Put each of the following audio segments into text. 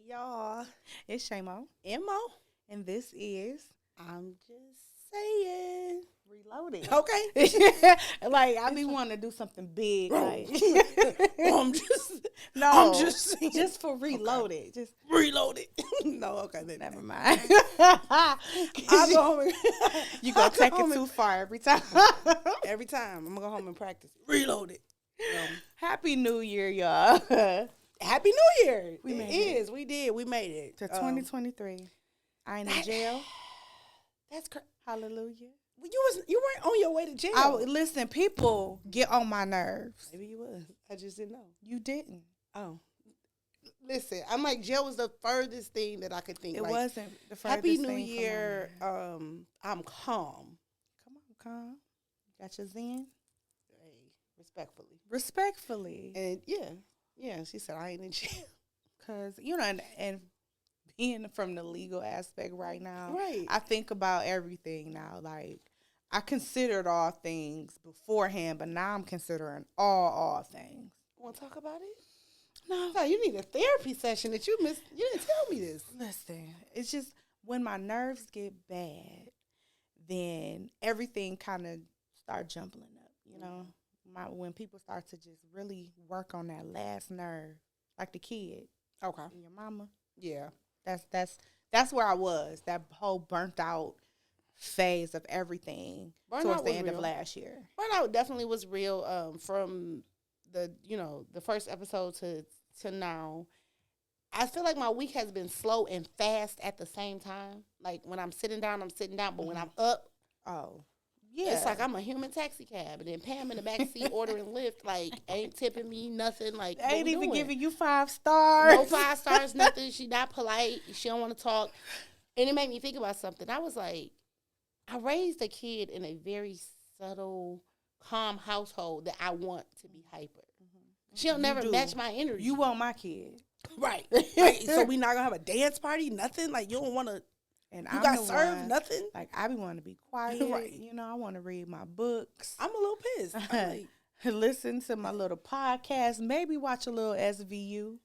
y'all. It's Shay and Mo, MO. and this is I'm just saying. Reloaded. Okay. Like, I be wanting to do something big. Like, I'm just no, I'm just saying. just for Reloaded. Okay. Just Reloaded. No, okay. Then. never mind. I'll go home and You gonna take home it and- too far every time. every time. I'm gonna go home and practice. Reloaded. Happy New Year, y'all. Happy New Year. We It made is. We did. We made it. To 2023. I ain't in jail. That's crazy. Hallelujah. You weren't on your way to jail. Listen, people get on my nerves. Maybe you was. I just didn't know. You didn't. Oh. Listen, I'm like, jail was the furthest thing that I could think. It like, wasn't the furthest Happy New thing from Year. mine. I'm calm. Come on, calm. Got your zen? Hey, respectfully. Respectfully. And yeah, she said I ain't in jail. Because, and being from the legal aspect right now, Right. I think about everything now. Like, I considered all things beforehand, but now I'm considering all things. Want to talk about it? No. No, you need a therapy session that you missed. You didn't tell me this. Listen, it's just when my nerves get bad, then everything kind of start jumbling up, you know? When people start to just really work on that last nerve, like the kid. Okay. Your mama. Yeah. That's where I was. That whole burnt out phase of everything Burnout towards the was end of real. last year. Burnout definitely was real. From the first episode to now. I feel like my week has been slow and fast at the same time. Like when I'm sitting down, but when I'm up, Oh, yeah. it's like I'm a human taxi cab, and then Pam in the back seat ordering Lyft, like ain't tipping me nothing. Like They what ain't we even doing? giving you 5 stars. No 5 stars, nothing. She not polite. She don't want to talk. And it made me think about something. I was like, I raised a kid in a very subtle, calm household that I want to be hyper. She'll never do. match my energy. You want my kid. Right. Like, so we not going to have a dance party? Nothing? Like, you don't want to, And you I'm got the served? one, Nothing? like, I be wanting to be quiet. Right. I want to read my books. I'm a little pissed. I'm like, Listen to my little podcast. Maybe watch a little SVU.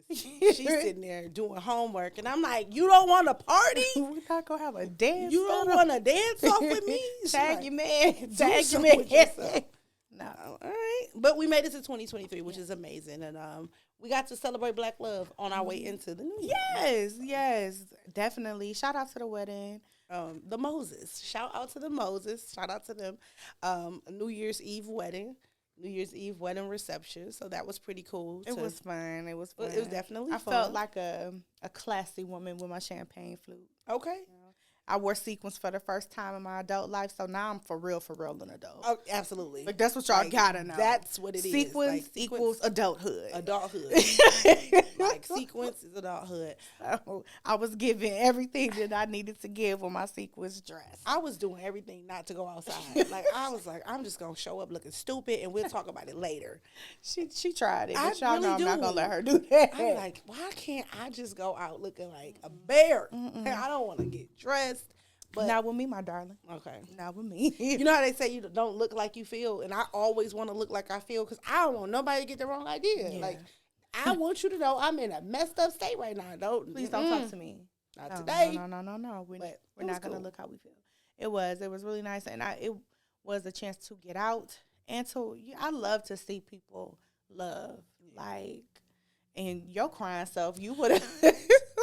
listen, she's sitting there doing homework, and I'm like, you don't want to party? We're not going to have a dance. You don't want to dance off with me? She's Tag like, your man. do Tag your something with man. yourself. No. All right. But we made it to 2023, which is amazing. And we got to celebrate Black love on our way into the new year. Yes. Definitely. Shout out to the wedding. The Moses. Shout out to the Moses. Shout out to them. New Year's Eve wedding reception. So that was pretty cool. It was fun. It was fun. It was definitely I fun. felt like a classy woman with my champagne flute. Okay. I wore sequins for the first time in my adult life, so now I'm for real an adult. Oh, absolutely. Like, that's what y'all Like, gotta know. That's what it is. Sequence Like, equals adulthood. adulthood. Like sequence is adulthood. So, I was giving everything that I needed to give with my sequence dress. I was doing everything not to go outside. Like I was like, I'm just gonna show up looking stupid, and we'll talk about it later. She tried it, I but y'all really know I'm not do. gonna let her do that. I'm like, why can't I just go out looking like a bear? I don't want to get dressed. But not with me, my darling. okay. Not with me. You know how they say you don't look like you feel, and I always want to look like I feel because I don't want nobody to get the wrong idea. Yeah. Like, I want you to know I'm in a messed up state right now. Please don't talk to me. Not No, today. No. We're But it not was gonna cool. look how we feel. It was really nice, and it was a chance to get out and I love to see people love, like, and your crying self, you would have.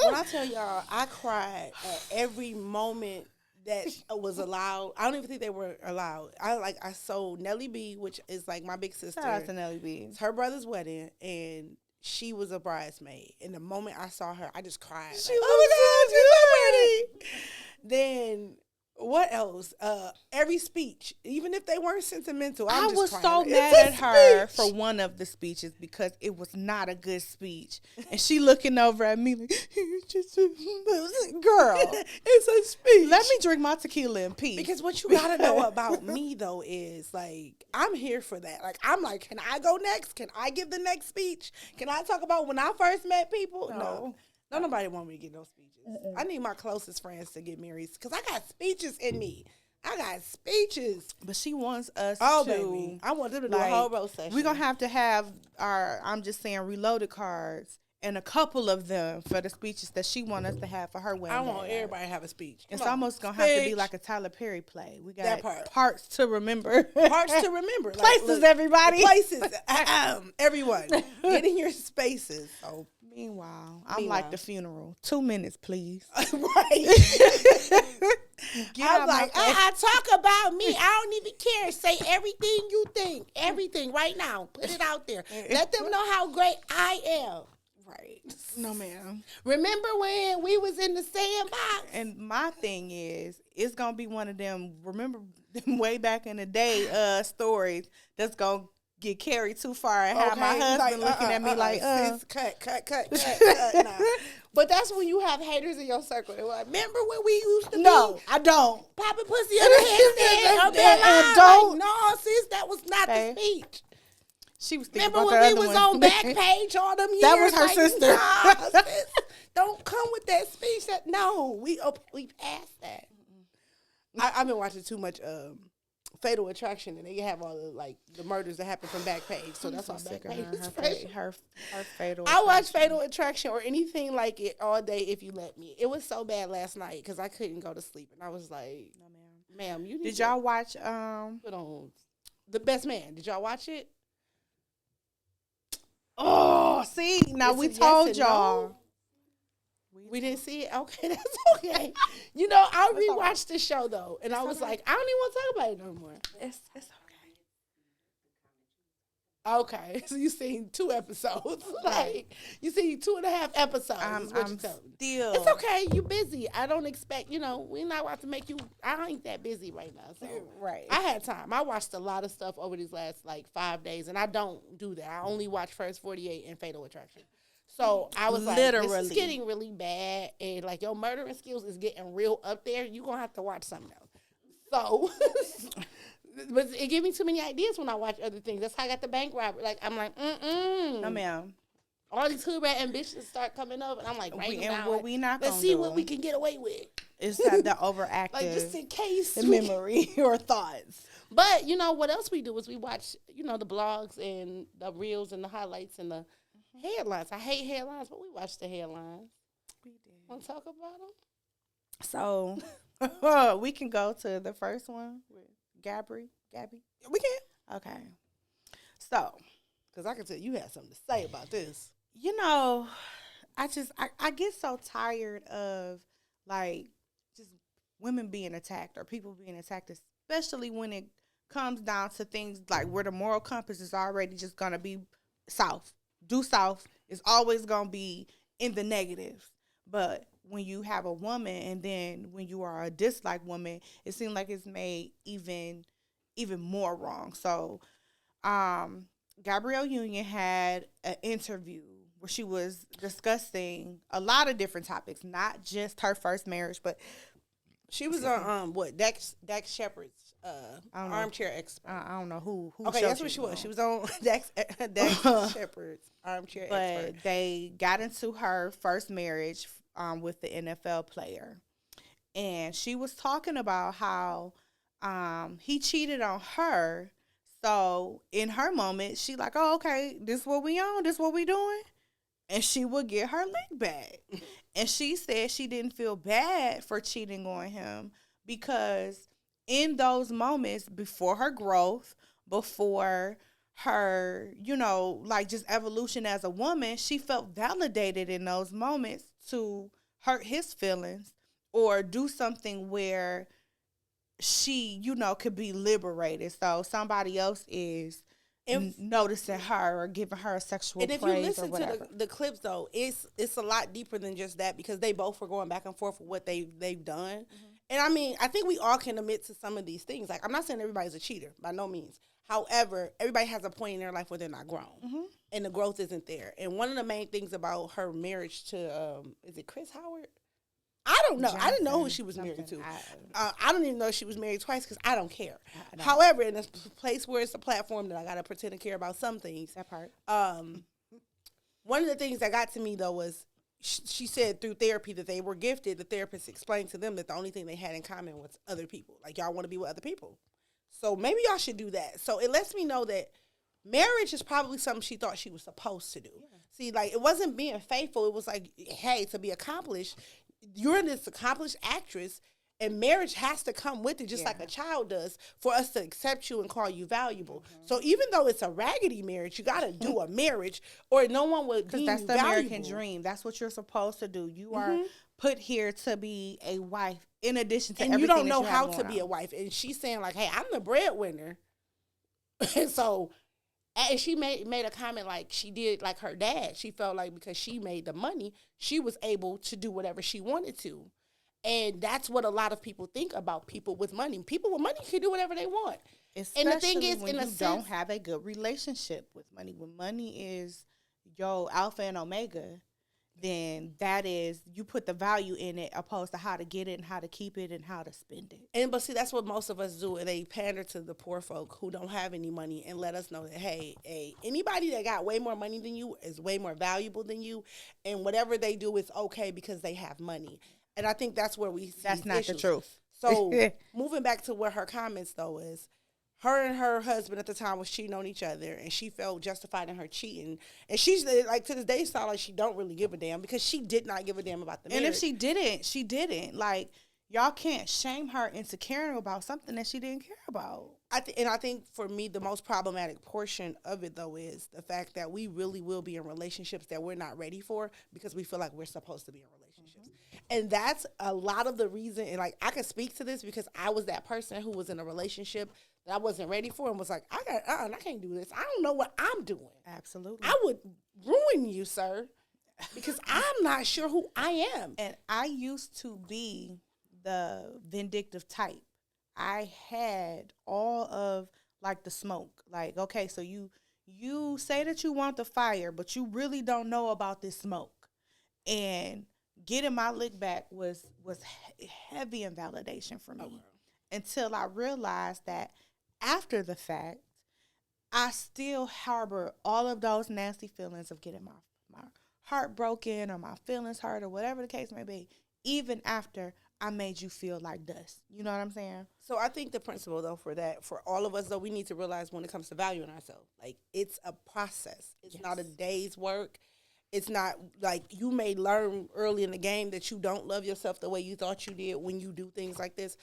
When I tell y'all, I cried at every moment that was allowed. I don't even think they were allowed. I saw Nelly B, which is like my big sister. Shout out to Nelly B. It's her brother's wedding, and she was a bridesmaid. And the moment I saw her, I just cried. She like, was oh my so God, she's so pretty. Then what else? Every speech, even if they weren't sentimental, I just was crying. so Like, mad it's at a her speech. for one of the speeches because it was not a good speech, and she looking over at me like, "Girl, It's a speech. let me drink my tequila in peace." Because what you gotta know about me though is like I'm here for that. Like I'm like, can I go next? Can I give the next speech? Can I talk about when I first met people? No. Nobody want me to get no speeches. I need my closest friends to get married because I got speeches in me. I got speeches. But she wants us Oh, to. baby. I want them to do like, a whole roast session. We're going to have our, I'm just saying, reloaded cards and a couple of them for the speeches that she wants us to have for her wedding. I want everybody to have a speech. It's almost going to have to be like a Tyler Perry play. We got parts to remember. Parts to remember. Places, like, everybody. Places. Everyone. Get in your spaces. So. Meanwhile, I'm like the funeral. 2 minutes, please. Right. I'm like, I talk about me. I don't even care. Say everything you think. Everything right now. Put it out there. Let them know how great I am. Right. No, ma'am. Remember when we was in the sandbox? And my thing is, it's going to be one of them, remember them way back in the day stories that's going to get carried too far and have my husband looking at me like, cut. Nah. But that's when you have haters in your circle. They're like, remember when we used to No, I don't. Popping pussy on the headstand. And don't. Like, no, sis, that was not the speech. She was thinking remember about when we was on Backpage all them years? That was her sister. Nah, sis, don't come with that speech. We passed that. I've been watching too much Fatal Attraction, and they have all the murders that happen from Backpage. So that's all Backpage. Her Fatal. I watch Fatal Attraction or anything like it all day if you let me. It was so bad last night because I couldn't go to sleep, and I was like, "No, ma'am, you need." Did y'all watch put on The Best Man? Did y'all watch it? Oh, see, now we told y'all. No. We didn't see it? Okay, that's okay. I rewatched the show, though, and I was like, I don't even want to talk about it no more. It's okay. Okay, so you seen 2 episodes. You seen 2.5 episodes. I'm still. It's okay. You busy. I don't expect, we're not about to make you, I ain't that busy right now. So right. I had time. I watched a lot of stuff over these last, 5 days, and I don't do that. I only watch First 48 and Fatal Attraction. So I was like, this is getting really bad, and your murdering skills is getting real up there. You're going to have to watch something else. So, but it gave me too many ideas when I watch other things. That's how I got the bank robbery. I'm like, No, ma'am. All these hood rat ambitions start coming up, and I'm like, we not let's see what we can get away with. It's that the overactive, just in case, the memory or thoughts. But what else we do is we watch, the blogs and the reels and the highlights and the headlines. I hate headlines, but we watch the headlines. We did. Want to talk about them? So we can go to the first one with Gabby. We can. Okay. So, because I can tell you had something to say about this. I get so tired of just women being attacked or people being attacked, especially when it comes down to things like where the moral compass is already just gonna be south. Due south is always gonna be in the negative. But when you have a woman, and then when you are a disliked woman, it seems like it's made even more wrong. So, Gabrielle Union had an interview where she was discussing a lot of different topics, not just her first marriage, but she was on Dax Shepard's armchair expert. I don't know who. Okay, that's what she was. She was on Dax Shepard's armchair expert. But they got into her first marriage with the NFL player, and she was talking about how he cheated on her. So in her moment, she like, oh, okay, this what we on, this what we doing, and she would get her lick back. And she said she didn't feel bad for cheating on him because in those moments, before her growth, before her, just evolution as a woman, she felt validated in those moments to hurt his feelings or do something where she, could be liberated. So somebody else is noticing her or giving her a sexual praise. And if you listen to the clips, though, it's a lot deeper than just that because they both were going back and forth with what they've done. Mm-hmm. And I think we all can admit to some of these things. I'm not saying everybody's a cheater, by no means. However, everybody has a point in their life where they're not grown. Mm-hmm. And the growth isn't there. And one of the main things about her marriage to, is it Chris Howard? I don't know. I didn't know who she was married to. I don't even know if she was married twice because I don't care. However, in a place where it's a platform that I got to pretend to care about some things. That part. One of the things that got to me, though, was she said through therapy that they were gifted. The therapist explained to them that the only thing they had in common was other people. Y'all want to be with other people. So maybe y'all should do that. So it lets me know that marriage is probably something she thought she was supposed to do. Yeah. See, like, it wasn't being faithful. It was like, hey, to be accomplished, you're this accomplished actress, and marriage has to come with it, just like a child does, for us to accept you and call you valuable. Mm-hmm. So even though it's a raggedy marriage, you got to do a marriage, or no one would deem you valuable. Because that's the American dream. That's what you're supposed to do. You are put here to be a wife, in addition to everything you don't know how to be a wife. And she's saying, like, hey, I'm the breadwinner. And so, and she made a comment like she did, like her dad. She felt like because she made the money, she was able to do whatever she wanted to. And that's what a lot of people think about people with money. People with money can do whatever they want. Especially and the thing is, when you don't have a good relationship with money. When money is your alpha and omega, then that is, you put the value in it opposed to how to get it and how to keep it and how to spend it. But see, that's what most of us do. And they pander to the poor folk who don't have any money and let us know that, hey, anybody that got way more money than you is way more valuable than you. And whatever they do is okay because they have money. And I think that's where we see that's not issues. The truth. So moving back to where her comments, though, is her and her husband at the time was cheating on each other, and she felt justified in her cheating. And she's, like, to this day, sound like she don't really give a damn because she did not give a damn about the marriage. And if she didn't, she didn't. Like, y'all can't shame her into caring about something that she didn't care about. I think for me, the most problematic portion of it, though, is the fact that we really will be in relationships that we're not ready for because we feel like we're supposed to be in relationships. And that's a lot of the reason, and, like, I can speak to this because I was that person who was in a relationship that I wasn't ready for and was like, I can't do this. I don't know what I'm doing. Absolutely. I would ruin you, sir, because I'm not sure who I am. And I used to be the vindictive type. I had all of, like, the smoke. Like, okay, so you say that you want the fire, but you really don't know about this smoke. And getting my lick back was heavy invalidation for me until I realized that after the fact, I still harbor all of those nasty feelings of getting my heart broken or my feelings hurt or whatever the case may be, even after I made you feel like dust. You know what I'm saying? So I think the principle, though, for that, for all of us, though, we need to realize when it comes to valuing ourselves, like, it's a process. It's not a day's work. It's not like you may learn early in the game that you don't love yourself the way you thought you did when you do things like this.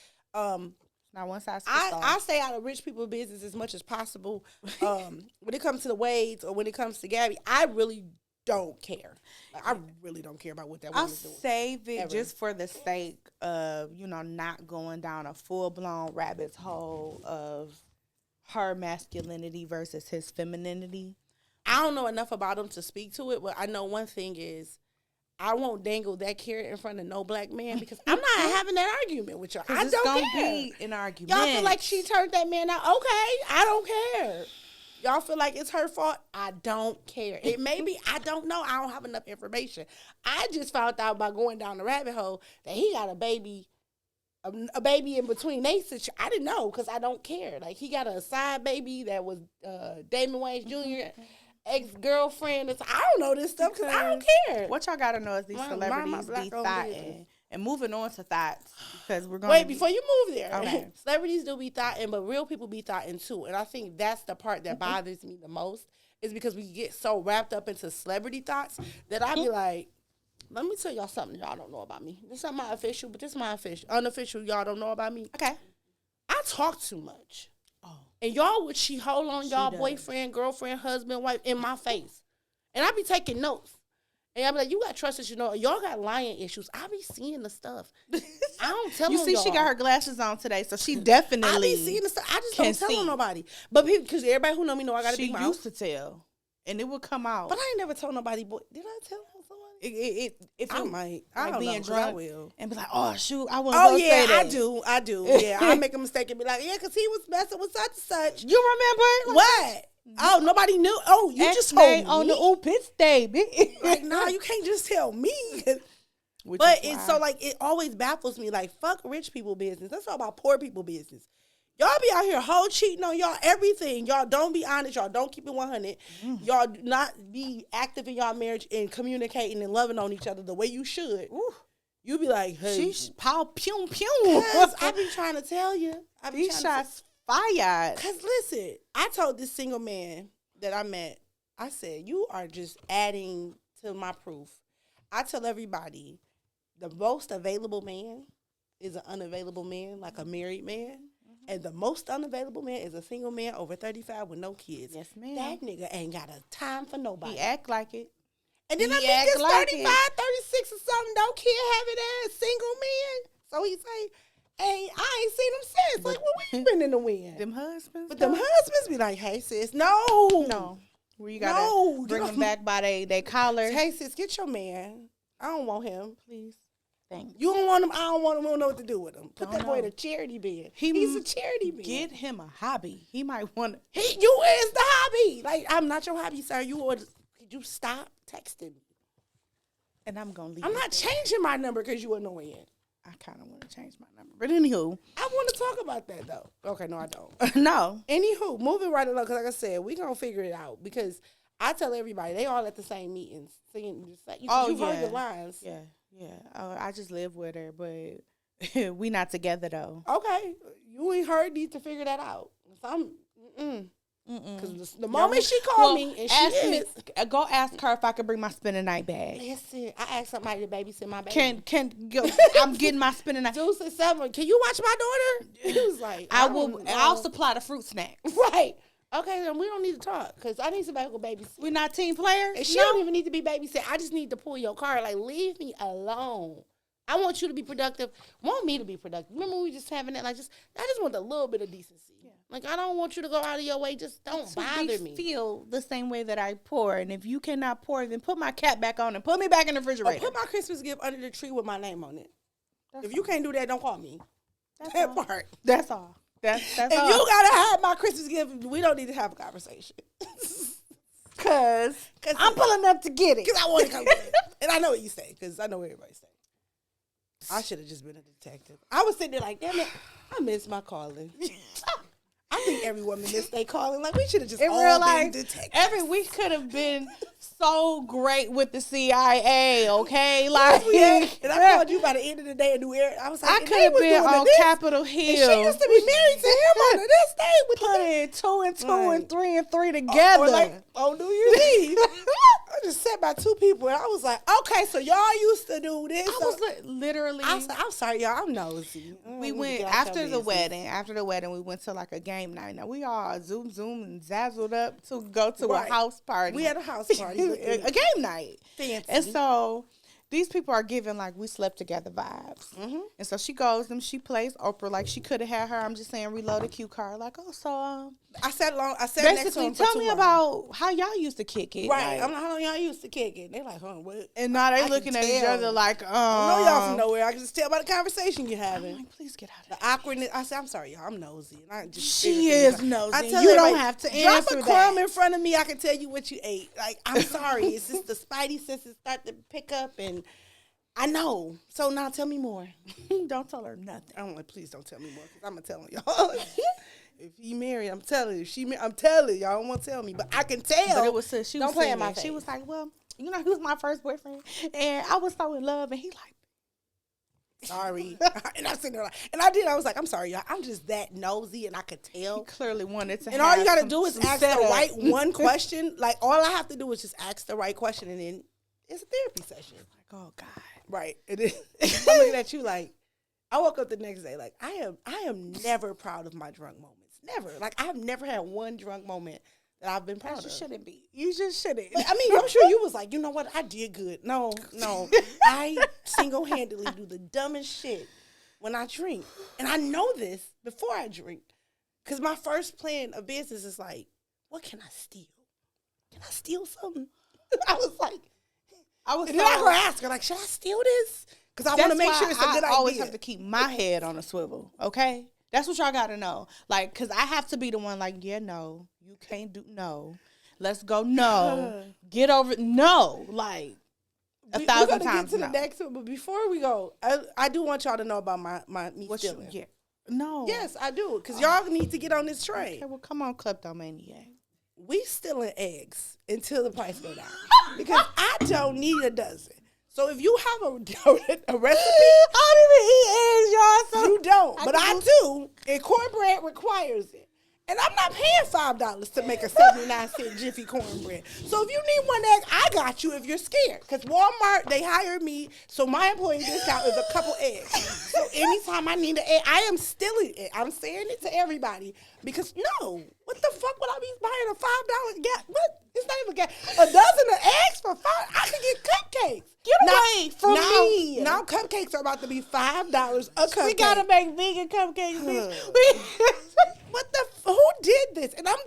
Not one size fits all. I stay out of rich people's business as much as possible. When it comes to the Wades or when it comes to Gabby, I really don't care. Like, I really don't care about what that woman's doing. I'll save it just for the sake of, not going down a full-blown rabbit hole of her masculinity versus his femininity. I don't know enough about him to speak to it, but I know one thing is I won't dangle that carrot in front of no black man because I'm not having that argument with y'all. I don't care. It's going to be an argument. Y'all feel like she turned that man out. Okay, I don't care. Y'all feel like it's her fault. I don't care. It may be. I don't know. I don't have enough information. I just found out by going down the rabbit hole that he got a baby in between they situation. I didn't know because I don't care. Like, he got a side baby that was Damon Wayans Jr., ex-girlfriend. I don't know this stuff because I don't care. What y'all got to know is these celebrities be thotting. And moving on to thoughts, because we're going Wait, before you move there. Okay. Celebrities do be thotting, but real people be thotting too. And I think that's the part that bothers me the most, is because we get so wrapped up into celebrity thoughts that I be like, let me tell y'all something y'all don't know about me. This is not my official, but this is my unofficial y'all don't know about me. Okay. I talk too much. Oh. And y'all would hold on y'all boyfriend, girlfriend, husband, wife in my face. And I be taking notes. And I be like, you got trust issues. Y'all got lying issues. I be seeing the stuff. I don't tell you. See, she got her glasses on today, so she definitely I be seeing the stuff. I just don't tell nobody. But because everybody who know me know I got a big mouth. She used to tell, and it would come out. But I ain't never told nobody. Boy, did I tell somebody? If I might. I don't being know, drunk, I will. And be like, oh shoot, I want to say that. I do. Yeah, I make a mistake and be like, yeah, because he was messing with such and such. You remember what? Oh, nobody knew. Oh, you just told me on the pits day, bitch. Like, nah, you can't just tell me. But it's so, like, it always baffles me. Like, fuck rich people business. That's all about poor people business. Y'all be out here whole cheating on y'all everything. Y'all don't be honest. Y'all don't keep it 100. Y'all do not be active in y'all marriage and communicating and loving on each other the way you should. Ooh. You be like, hey. Sheesh, pow, pew, pew. I be trying to tell you. These shots fired. Because listen, I told this single man that I met, I said, you are just adding to my proof. I tell everybody, the most available man is an unavailable man, like a married man. And the most unavailable man is a single man over 35 with no kids. Yes, ma'am. That nigga ain't got a time for nobody. He act like it. And then I think it's 35, 36 or something, no kid having ass, single man. So he say, hey, I ain't seen him since. Like, what we been in the wind? Them husbands? But them husbands be like, hey, sis, no. Where you gotta bring them back by they collar. Hey, sis, get your man. I don't want him. Please. Thanks. You don't want him. I don't want him. I don't know what to do with him. Put that boy in a charity bed. He's a charity bed. Get him a hobby. He might want to. You is the hobby. Like, I'm not your hobby, sir. Could you stop texting me? And I'm going to leave. I'm not changing my number because you annoying. I kind of want to change my number. But anywho. I want to talk about that, though. Okay, no, I don't. No. Anywho, moving right along, because like I said, we going to figure it out. Because I tell everybody, they all at the same meetings. Singing, just like, you've heard the lines. Yeah. Yeah. I just live with her, but we not together, though. Okay. You ain't heard, need to figure that out. So because the moment she called me, and she is. Go ask her if I could bring my spending night bag. Listen, I asked somebody to babysit my baby. I'm getting my spending night. Dude said, "7, can you watch my daughter?" He was like, I'll supply the fruit snack. Right. Okay, then we don't need to talk because I need somebody who will babysit. We're not team players. And she don't even need to be babysit. I just need to pull your car. Like, leave me alone. I want you to be productive. Want me to be productive. Remember we just having that? I just want a little bit of decency. Yeah. Like, I don't want you to go out of your way. Just don't bother me. Feel the same way that I pour. And if you cannot pour, then put my cap back on and put me back in the refrigerator. Or put my Christmas gift under the tree with my name on it. If you can't do that, don't call me. That's that all. part. That's all. That's if all. You gotta have my Christmas gift, we don't need to have a conversation. Cause I'm pulling up to get it. Cause I want to come get it. And I know what you say, cause I know what everybody say. I should have just been a detective. I was sitting there like, damn it, I miss my calling. I think every woman missed their calling. Like, we should have just all been detectives. We could have been so great with the CIA, okay? Like, and I called you by the end of the day and I was like, I could have been on Capitol Hill. And she used to be married to him on this day. With put in 2 and 2 and 3 and 3 together. Or like, on New Year's Eve. I just sat by 2 people and I was like, okay, so y'all used to do this. I was literally. I'm sorry, y'all. I'm nosy. We went after the wedding. After the wedding, we went to like a game night. Now we all zoom and zazzled up to go to a house party. We had a house party, a game night. Fancy. And so these people are giving like we slept together vibes. Mm-hmm. And so she goes and she plays Oprah like she could have had her. I'm just saying reload a cue card. Like, oh, so I sat basically next to him tell me about how y'all used to kick it. Right. Like, I'm like, how long y'all used to kick it? They're like, what? And now they looking at each other like, I know y'all from nowhere. I can just tell by the conversation you're having. I'm like, please get out of here. The awkwardness. I said, I'm sorry, y'all. I'm nosy. And I just she is nosy. I tell you don't have to answer drop a crumb in front of me. I can tell you what you ate. Like, I'm sorry. It's just the spidey senses start to pick up and I know. So now tell me more. Don't tell her nothing. I'm like, please don't tell me more because I'm going to tell y'all. If he married, I'm telling you. I'm telling you. Y'all don't want to tell me. But I can tell. But it was she don't was play in my face. She was like, well, you know, he was my first boyfriend. And I was so in love. And he like, sorry. And I sitting there like, I was like, I'm sorry, y'all. I'm just that nosy and I could tell. He clearly wanted to and have all you got to do is ask the right one question. Like, all I have to do is just ask the right question and then it's a therapy session. Like, oh, God. Right. It is. I'm looking at you like, I woke up the next day like, I am never proud of my drunk moments. Never. Like, I have never had one drunk moment that I've been proud of. You shouldn't be. You just shouldn't. I mean, I'm sure you was like, you know what? I did good. No. I single-handedly do the dumbest shit when I drink. And I know this before I drink. Because my first plan of business is like, what can I steal? Can I steal something? I was like, and then I go ask her, like, should I steal this? Because I want to make sure it's a good idea. I always have to keep my head on a swivel, okay? That's what y'all got to know. Like, because I have to be the one like, yeah, no, you can't do, no. Let's go, no. Get over it, no. Like, 1,000 times get to the next one, but before we go, I do want y'all to know about me stealing. Yeah. No. Yes, I do, because y'all need to get on this train. Okay, well, come on, kleptomaniac. We stealing eggs until the price go down. Because I don't need a dozen. So if you have a recipe, I don't even eat eggs, y'all. So you don't. But I do. And cornbread requires it. And I'm not paying $5 to make a 79-cent Jiffy cornbread. So if you need one egg, I got you if you're scared. Because Walmart, they hire me, so my employee discount is a couple eggs. So anytime I need an egg, I am stealing it. I'm saying it to everybody. Because no, what the fuck would I be buying a $5 gas? What? It's not even gas. A dozen of eggs for $5? I can get cupcakes. Get away from me. Now cupcakes are about to be $5 a cupcake. We gotta make vegan cupcakes. What the? Who did this? And I'm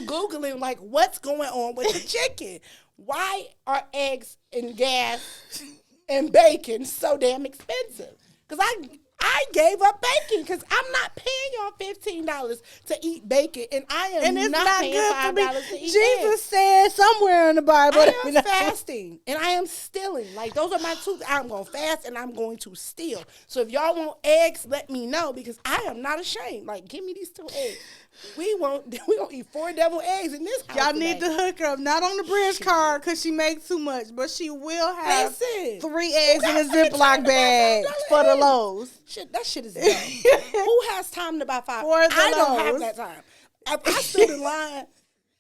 Googling, like, what's going on with the chicken? Why are eggs and gas and bacon so damn expensive? Because I gave up bacon because I'm not paying y'all $15 to eat bacon, and I am and it's not paying good $5 for me. to eat Jesus eggs. said somewhere in the Bible. I am fasting, and I am stealing. Like, those are my two. I'm going to fast, and I'm going to steal. So if y'all want eggs, let me know, because I am not ashamed. Like, give me these 2 eggs. We gonna eat 4 deviled eggs in this house. Y'all today. need to hook up, not on the bridge card because she makes too much, but she will have 3 eggs in a Ziploc bag for the lows. Shit, that shit is dumb. Who has time to buy 5? I don't have that time. If I stood in line,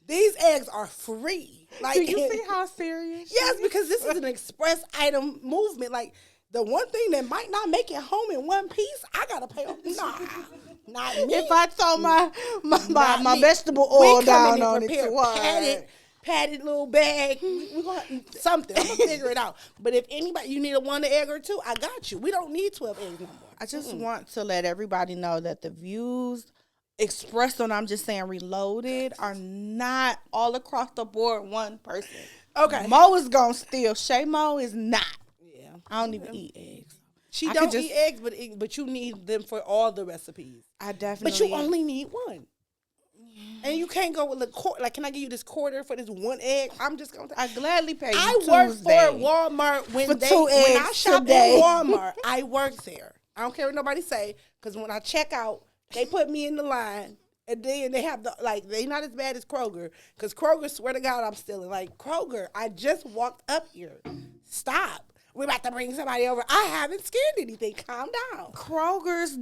these eggs are free. Like, do you see how serious? Yes, because this is an express item movement. Like, the one thing that might not make it home in one piece, I gotta pay off. Nah. Not me. If I throw my vegetable oil down on it, padded little bag, we're gonna something. I'm gonna figure it out. But if anybody, you need a 1 egg or 2, I got you. We don't need 12 eggs no more. I just want to let everybody know that the views expressed on I'm Just Saying Reloaded are not all across the board one person. Okay. Mo is gonna steal. Shay Mo is not. Yeah. I don't even eat eggs. She don't eat eggs, but you need them for all the recipes. I definitely. But you only need 1. And you can't go with the quarter. Like, can I give you this quarter for this 1 egg? I'm just going to. I gladly pay you I work for Walmart when I shop at Walmart. I work there. I don't care what nobody say, because when I check out, they put me in the line. And then they have they not as bad as Kroger, because Kroger, swear to God, I'm stealing. Like, Kroger, I just walked up here. Stop. We're about to bring somebody over. I haven't scanned anything. Calm down. Kroger's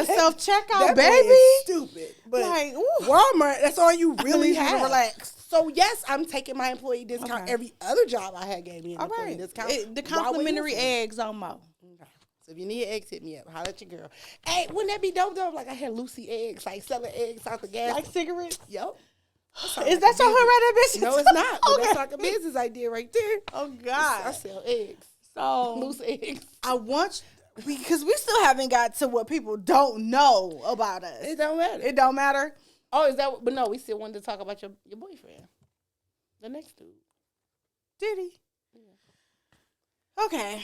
self-checkout, that baby. Is stupid. But like, Walmart, that's all you really have. Relax. So, yes, I'm taking my employee discount. Every other job I had gave me an employee discount. The complimentary eggs on Mo. Okay. So, if you need eggs, hit me up. Holler at your girl. Hey, wouldn't that be dope, though? Like, I had Lucy eggs, like selling eggs out the gas. Like cigarettes? Yep. Is that your hood business? No, it's not. But that's like a business idea right there. Oh, God. I sell eggs. So, loose eggs. I want you, because we still haven't got to what people don't know about us. It don't matter. It don't matter? Oh, is that? But no, we still wanted to talk about your boyfriend. The next dude. Did he? Yeah. Okay.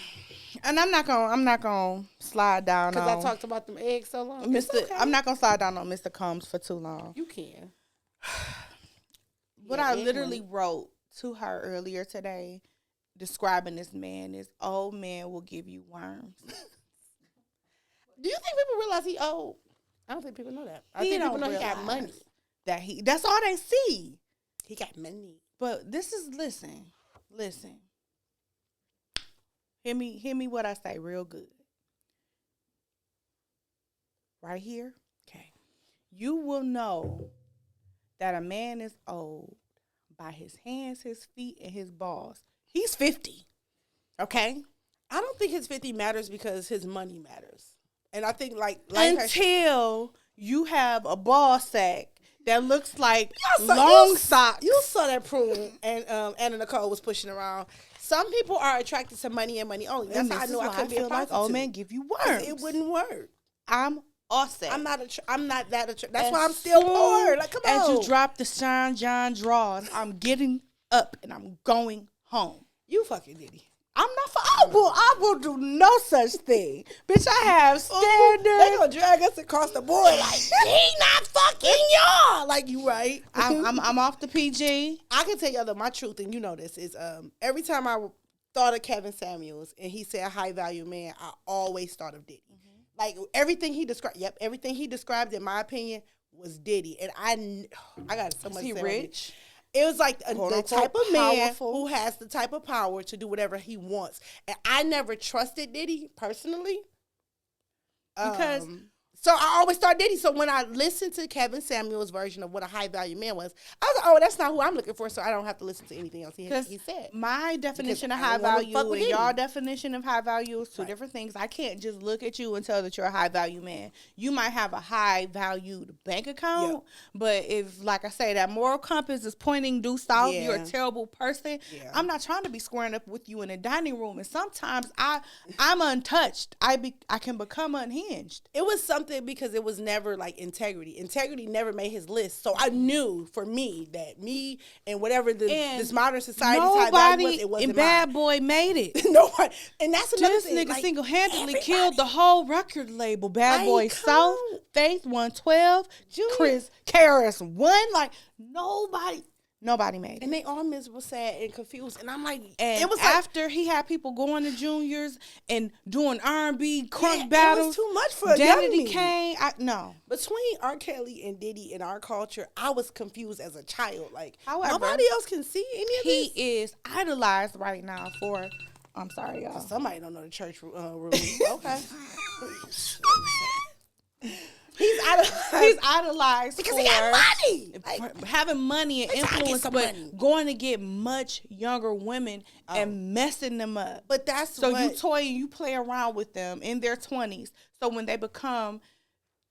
And I'm not gonna slide down on. Because I talked about them eggs so long. Okay. I'm not gonna slide down on Mr. Combs for too long. You can. What I literally wrote to her earlier today, describing this man, is old man will give you worms. Do you think people realize he old? I don't think people know that. I think people know he got money. That's all they see. He got money. But this is, listen. Hear me what I say real good. Right here. Okay. You will know that a man is old by his hands, his feet, and his balls. He's 50. Okay? I don't think his 50 matters because his money matters. And I think until you have a ball sack that looks like long socks. You saw that prune and Anna Nicole was pushing around. Some people are attracted to money and money only. That's how I know I couldn't be a prostitute. Like old man give you worms. It wouldn't work. I'm awesome. I'm not that attractive. That's why I'm still poor. Like, come on. As you drop the Sean John drawers, I'm getting up and I'm going home. You fucking Diddy. I'm not I will do no such thing. Bitch, I have standards. They gonna drag us across the board like, he not fucking y'all. Like, you right. I'm off the PG. I can tell y'all that my truth, and you know this, is every time I thought of Kevin Samuels and he said high value man, I always thought of Diddy. Mm-hmm. Like, everything he described, in my opinion, was Diddy. And I got so much. Is he rich? It was like the type of man who has the type of power to do whatever he wants. And I never trusted Diddy personally. Because So I always thought Diddy. So when I listened to Kevin Samuel's version of what a high value man was, I was like, oh, that's not who I'm looking for. So I don't have to listen to anything else he said. My definition of high value and y'all definition of high value is two different things. I can't just look at you and tell that you're a high value man. You might have a high valued bank account, but if, like I say, that moral compass is pointing due south, you're a terrible person. Yeah. I'm not trying to be squaring up with you in a dining room. And sometimes I'm untouched. I can become unhinged. It was something because it was never like integrity. Integrity never made his list. So I knew for me that me and whatever this modern society nobody it wasn't in Bad Boy made it. Nobody. And that's another thing. This nigga single-handedly killed the whole record label. Bad Boy South, Faith 112, Chris Karis 1. Like Nobody made it. And they all miserable, sad, and confused. And I'm like, and it was after he had people going to juniors and doing R&B crunk battles. It was too much for Danity Kane. No. Between R. Kelly and Diddy in our culture, I was confused as a child. Like, however, nobody else can see any of this. He is idolized right now for, I'm sorry, y'all. Somebody don't know the church rules. Okay. He's idolized because he got money, having money and influence, but going to get much younger women and messing them up. But that's you toy and you play around with them in their 20s. So when they become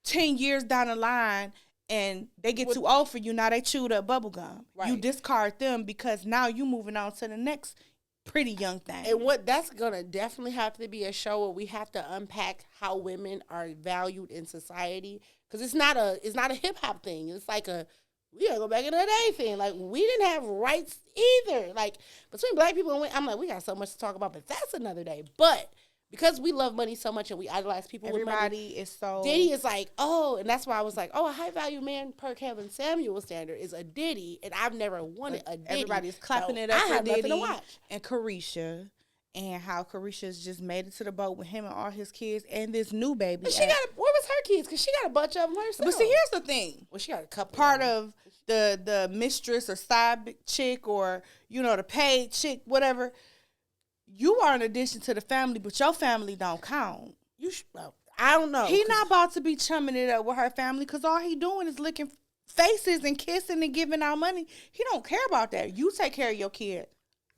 10 years down the line and they get too old for you, now they chewed up bubble gum. Right. You discard them because now you moving on to the next pretty young thing. And that's gonna definitely have to be a show where we have to unpack how women are valued in society, because it's not a hip hop thing. It's like we gotta go back in the day thing. Like, we didn't have rights either. Like, between black people and women, I'm like, we got so much to talk about, but that's another day. But because we love money so much and we idolize people with money, everybody is so... Diddy is like, oh, and that's why I was like, oh, a high-value man per Kevin Samuel standard is a Diddy, and I've never wanted a Diddy. Everybody's clapping it up for Diddy and Carisha, and how Carisha's just made it to the boat with him and all his kids and this new baby. But where was her kids? Because she got a bunch of them herself. But see, here's the thing. Well, she got a couple. Part of the mistress or side chick or, the paid chick, whatever... You are an addition to the family, but your family don't count. I don't know. He not about to be chumming it up with her family because all he doing is licking faces and kissing and giving out money. He don't care about that. You take care of your kid.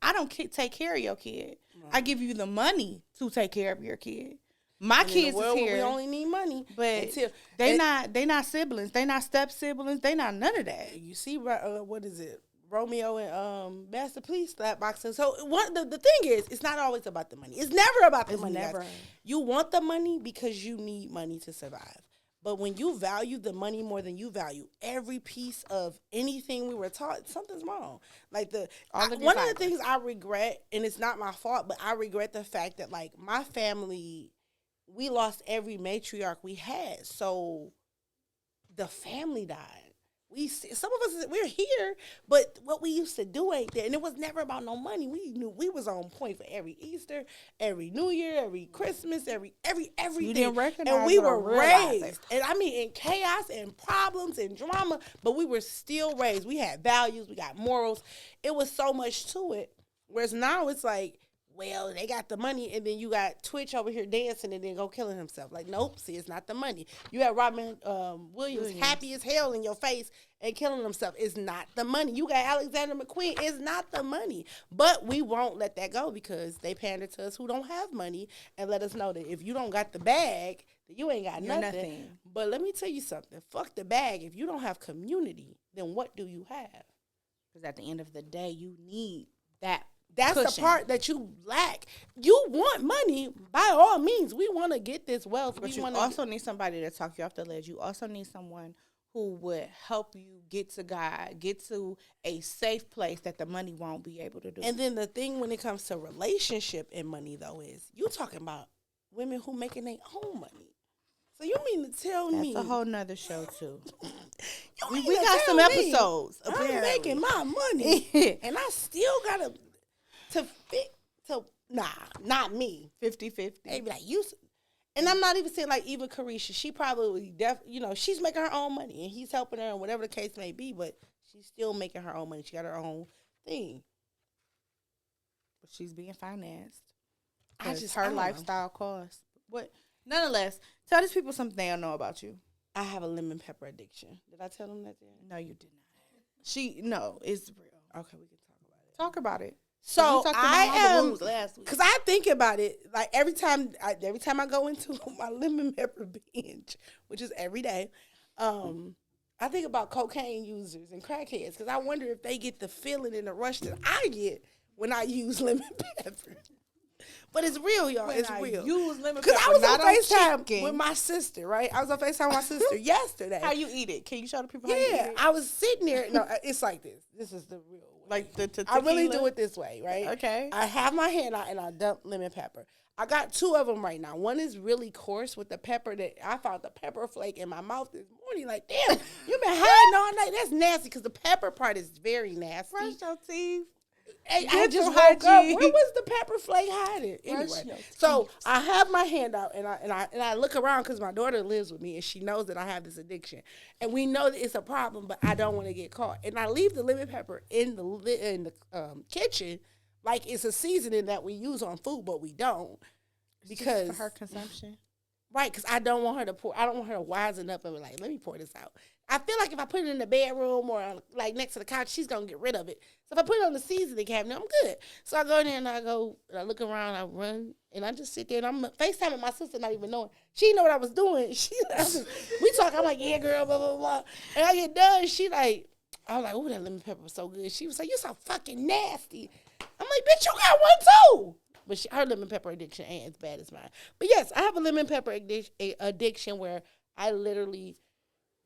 I don't take care of your kid. Right. I give you the money to take care of your kid. My kids is here. We only need money, but they not siblings. They not step siblings. They not none of that. You see, what is it? Romeo and Master Please slap boxing. So the thing is, it's not always about the money. It's never about the money. Never. Guys. You want the money because you need money to survive. But when you value the money more than you value every piece of anything we were taught, something's wrong. Like one of the things I regret, and it's not my fault, but I regret the fact that, like, my family, we lost every matriarch we had. So the family died. Some of us, we're here, but what we used to do ain't there. And it was never about no money. We knew we was on point for every Easter, every New Year, every Christmas, everything. You didn't recognize, and we were raised. And I mean, in chaos and problems and drama, but we were still raised. We had values. We got morals. It was so much to it. Whereas now it's like, well, they got the money, and then you got Twitch over here dancing and then go killing himself. Like, nope, see, it's not the money. You had Robin Williams happy as hell in your face and killing himself. It's not the money. You got Alexander McQueen. It's not the money. But we won't let that go because they pander to us who don't have money and let us know that if you don't got the bag, then you ain't got nothing. But let me tell you something. Fuck the bag. If you don't have community, then what do you have? Because at the end of the day, you need that. That's cushion. The part that you lack. You want money, by all means. We want to get this wealth. But you also need somebody to talk you off the ledge. You also need someone who would help you get to God, get to a safe place that the money won't be able to do. And then the thing when it comes to relationship and money, though, is you talking about women who making their own money. So you mean to tell me... That's a whole nother show, too. we got some episodes. I'm making my money, and I still got to... not me. 50-50. They be like, and I'm not even saying like even Carisha. She probably, she's making her own money and he's helping her and whatever the case may be, but she's still making her own money. She got her own thing. But she's being financed. Her lifestyle costs. What? Nonetheless, tell these people something they don't know about you. I have a lemon pepper addiction. Did I tell them that? No, you did not. No, it's real. Okay, we can talk about it. Talk about it. So I am, because I think about it like every time I go into my lemon pepper binge, which is every day. I think about cocaine users and crackheads because I wonder if they get the feeling and the rush that I get when I use lemon pepper. But it's real, y'all. It's real. Use lemon pepper. Because I was on FaceTime with my sister. sister, right? I was on FaceTime with my sister yesterday. How you eat it? Can you show the people how you eat it? I was sitting there. No, it's like this. This is the real way. Like the I really do it this way, right? Okay. I have my hand out and I dump lemon pepper. I got 2 of them right now. One is really coarse with the pepper that I found the pepper flake in my mouth this morning. Like, damn, you been hiding all night. That's nasty because the pepper part is very nasty. Brush your teeth. Hey, I just woke up. Where was the pepper flake hiding? Anyway, so I have my hand out and I look around because my daughter lives with me and she knows that I have this addiction, and we know that it's a problem, but I don't want to get caught. And I leave the lemon pepper in the kitchen like it's a seasoning that we use on food, but we don't because for her consumption. Right, because I don't want her to pour. I don't want her to wisen up and be like, let me pour this out. I feel like if I put it in the bedroom or like next to the couch, she's going to get rid of it. So if I put it on the seasoning cabinet, I'm good. So I go in there and I look around, I run, and I just sit there and I'm FaceTiming my sister, not even knowing. She didn't know what I was doing. We talk, I'm like, yeah, girl, blah, blah, blah. And I get done, she like, I was like, oh, that lemon pepper was so good. She was like, you so fucking nasty. I'm like, bitch, you got one too. But her lemon pepper addiction ain't as bad as mine. But yes, I have a lemon pepper addiction where I literally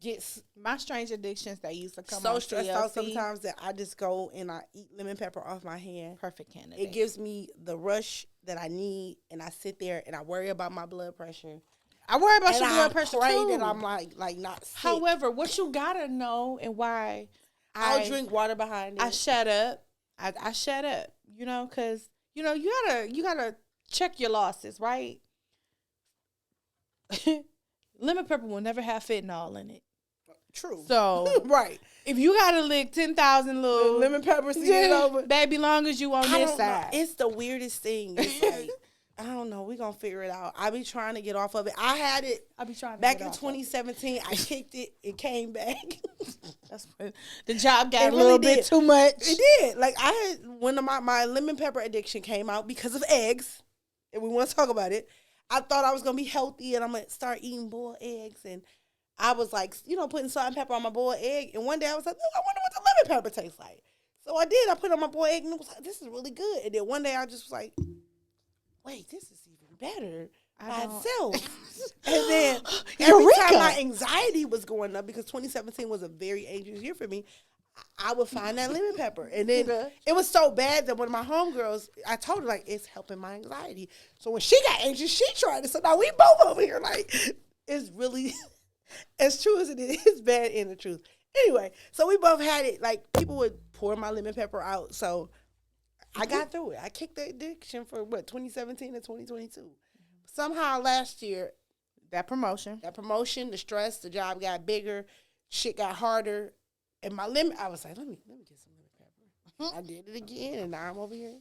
get my strange addictions that used to come so stressed out sometimes that I just go and I eat lemon pepper off my hand. Perfect candidate. It gives me the rush that I need, and I sit there and I worry about my blood pressure. I worry about your blood pressure too. That I'm like not sick. However, what you gotta know and why I'll drink water behind it. I shut up. I shut up. You know, because you gotta check your losses, right? Lemon pepper will never have fentanyl in it. True. So right. If you gotta lick 10,000 little lemon peppers to get over, baby, long as you on this side. It's the weirdest thing. It's like, I don't know. We're gonna figure it out. I be trying to get off of it. I had it. I be trying to back in 2017. I kicked it. It came back. That's the job got a little bit too much. It did. Like I had when my lemon pepper addiction came out because of eggs, and we want to talk about it. I thought I was gonna be healthy and I'm gonna start eating boiled eggs, and I was like, putting salt and pepper on my boiled egg. And one day I was like, I wonder what the lemon pepper tastes like. So I did. I put it on my boiled egg and it was like, this is really good. And then one day I just was like, wait, this is even better by itself. And then every time my anxiety was going up, because 2017 was a very anxious year for me, I would find that lemon pepper. And then it was so bad that one of my homegirls, I told her, like, it's helping my anxiety. So when she got anxious, she tried it. So now we both over here, like, it's really, as true as it is, it's bad in the truth. Anyway, so we both had it. Like, people would pour my lemon pepper out. So I got through it. I kicked the addiction for, 2017 to 2022. Somehow last year, that promotion, the stress, the job got bigger, shit got harder. And my lemon, I was like, let me get some lemon pepper. I did it again, and now I'm over here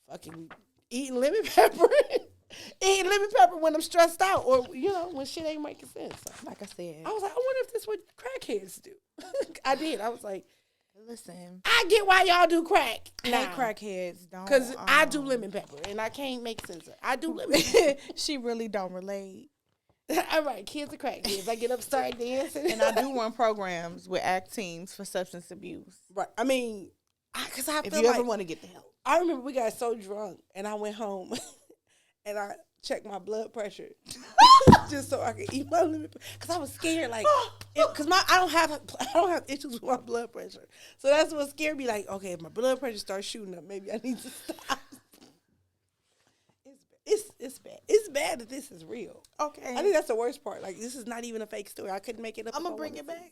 fucking eating lemon pepper. Eating lemon pepper when I'm stressed out or, when shit ain't making sense. So, like I said. I was like, I wonder if this is what crackheads do. I did. I was like, listen. I get why y'all do crack. Hey, crackheads don't. Because I do lemon pepper, and I can't make sense of it. I do lemon pepper. She really don't relate. All right, kids are crackheads. I get up, start dancing. And I do run programs with ACT teams for substance abuse. Right. I mean, because I feel like. If you ever want to get the help. I remember we got so drunk, and I went home, and I checked my blood pressure just so I could eat my lemon pepper. Because I was scared, like, because I don't have issues with my blood pressure. So that's what scared me. Like, okay, if my blood pressure starts shooting up, maybe I need to stop. It's bad. It's bad that this is real. Okay. I think that's the worst part. Like, this is not even a fake story. I couldn't make it up. I'm going to bring it back.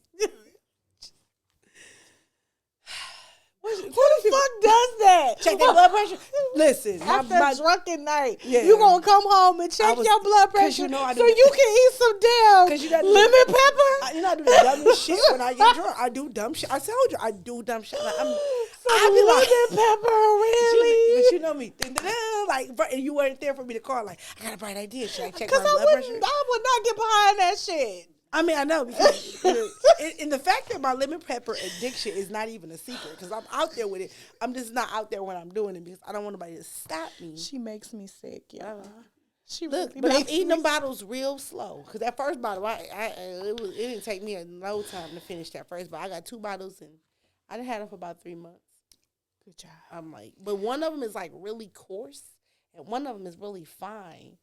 Who the fuck does that? Check their blood pressure? Listen. After a drunken night, yeah. you going to come home and check your blood pressure so you can eat some damn lemon pepper? I do the dumbest shit when I get drunk. I do dumb shit. I told you, I do dumb shit. Like, I'd be like, pepper, really? But you know me, like, and you weren't there for me to call. Like, I got a bright idea. Should I check my blood pressure? I would not get behind that shit. I mean, I know because and the fact that my lemon pepper addiction is not even a secret because I'm out there with it. I'm just not out there when I'm doing it because I don't want nobody to stop me. She makes me sick, y'all. She look, really but I'm eating them bottles real slow because that first bottle, it didn't take me no time to finish that first bottle. I got 2 bottles and I done had them for about 3 months. Good job. I'm like, but one of them is like really coarse and one of them is really fine,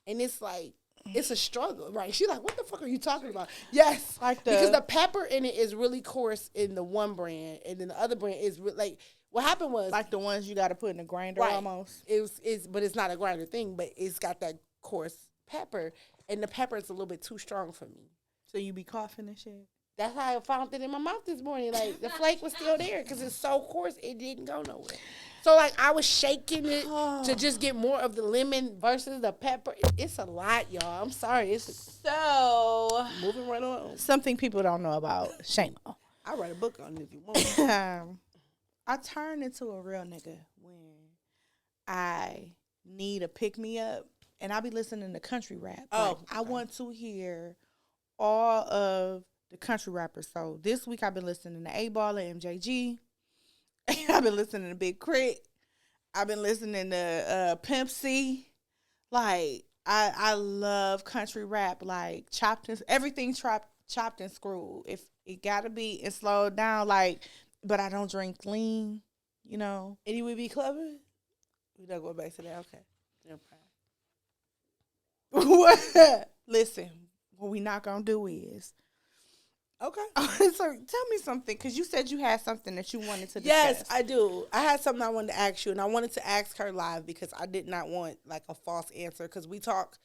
and it's like. It's a struggle, right? She's like, what the fuck are you talking about? Yes. Because the pepper in it is really coarse in the one brand, and then the other brand is like, what happened was. Like the ones you got to put in a grinder almost. But it's not a grinder thing, but it's got that coarse pepper, and the pepper is a little bit too strong for me. So you be coughing and shit? That's how I found it in my mouth this morning. Like, the flake was still there because it's so coarse, it didn't go nowhere. So, like, I was shaking it to just get more of the lemon versus the pepper. It's a lot, y'all. I'm sorry. So, moving right on. Something people don't know about Shay and Mo. I'll write a book on it if you want. I turned into a real nigga when I need a pick-me-up, and I be listening to country rap. Oh. Like, I want to hear all of the country rappers. So, this week I've been listening to A-Baller, MJG. I've been listening to Big Crit. I've been listening to Pimp C. Like, I love country rap. Like, everything chopped and screwed. If it gotta be and slowed down, like, but I don't drink lean, you know. And you would be clever? We don't go back to that. Okay. No problem. Listen, what we not gonna do is. Okay. So tell me something, because you said you had something that you wanted to discuss. Yes, I do. I had something I wanted to ask you, and I wanted to ask her live because I did not want, like, a false answer because we talk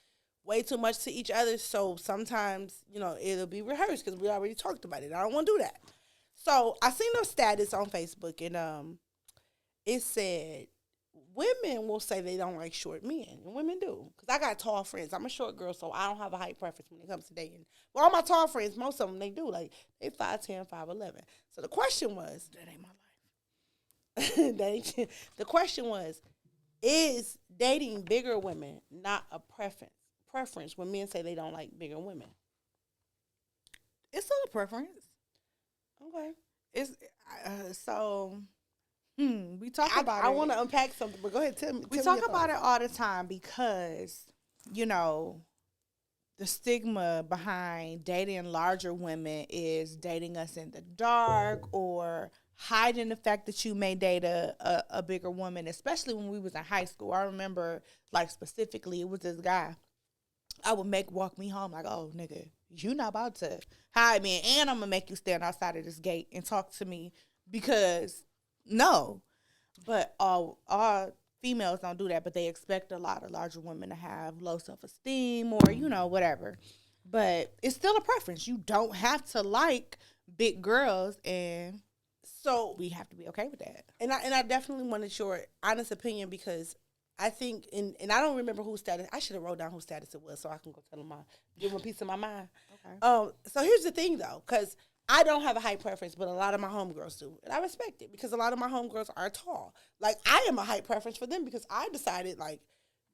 way too much to each other, so sometimes, you know, it'll be rehearsed because we already talked about it. I don't want to do that. So I seen a status on Facebook, and it said, women will say they don't like short men, and women do. Because I got tall friends. I'm a short girl, so I don't have a height preference when it comes to dating. Well, all my tall friends, most of them, they do. Like, they 5'10", 5'11". So the question was... That ain't my life. The question was, is dating bigger women not a preference when men say they don't like bigger women? It's still a preference. Okay. It's we talk about it. I want to unpack something, but go ahead, tell me. We talk about it all the time because, you know, the stigma behind dating larger women is dating us in the dark or hiding the fact that you may date a bigger woman, especially when we was in high school. I remember, like, specifically, it was this guy I would walk me home like, oh, nigga, you not about to hide me, and I'm going to make you stand outside of this gate and talk to me because, no. But all females don't do that, but they expect a lot of larger women to have low self-esteem or, you know, whatever. But it's still a preference. You don't have to like big girls, and so we have to be okay with that. And I definitely wanted your honest opinion because I think, and I don't remember whose status. I should have wrote down whose status it was so I can go tell them give them a piece of my mind. Okay. So here's the thing, though, because I don't have a height preference, but a lot of my homegirls do. And I respect it because a lot of my homegirls are tall. Like, I am a height preference for them because I decided, like,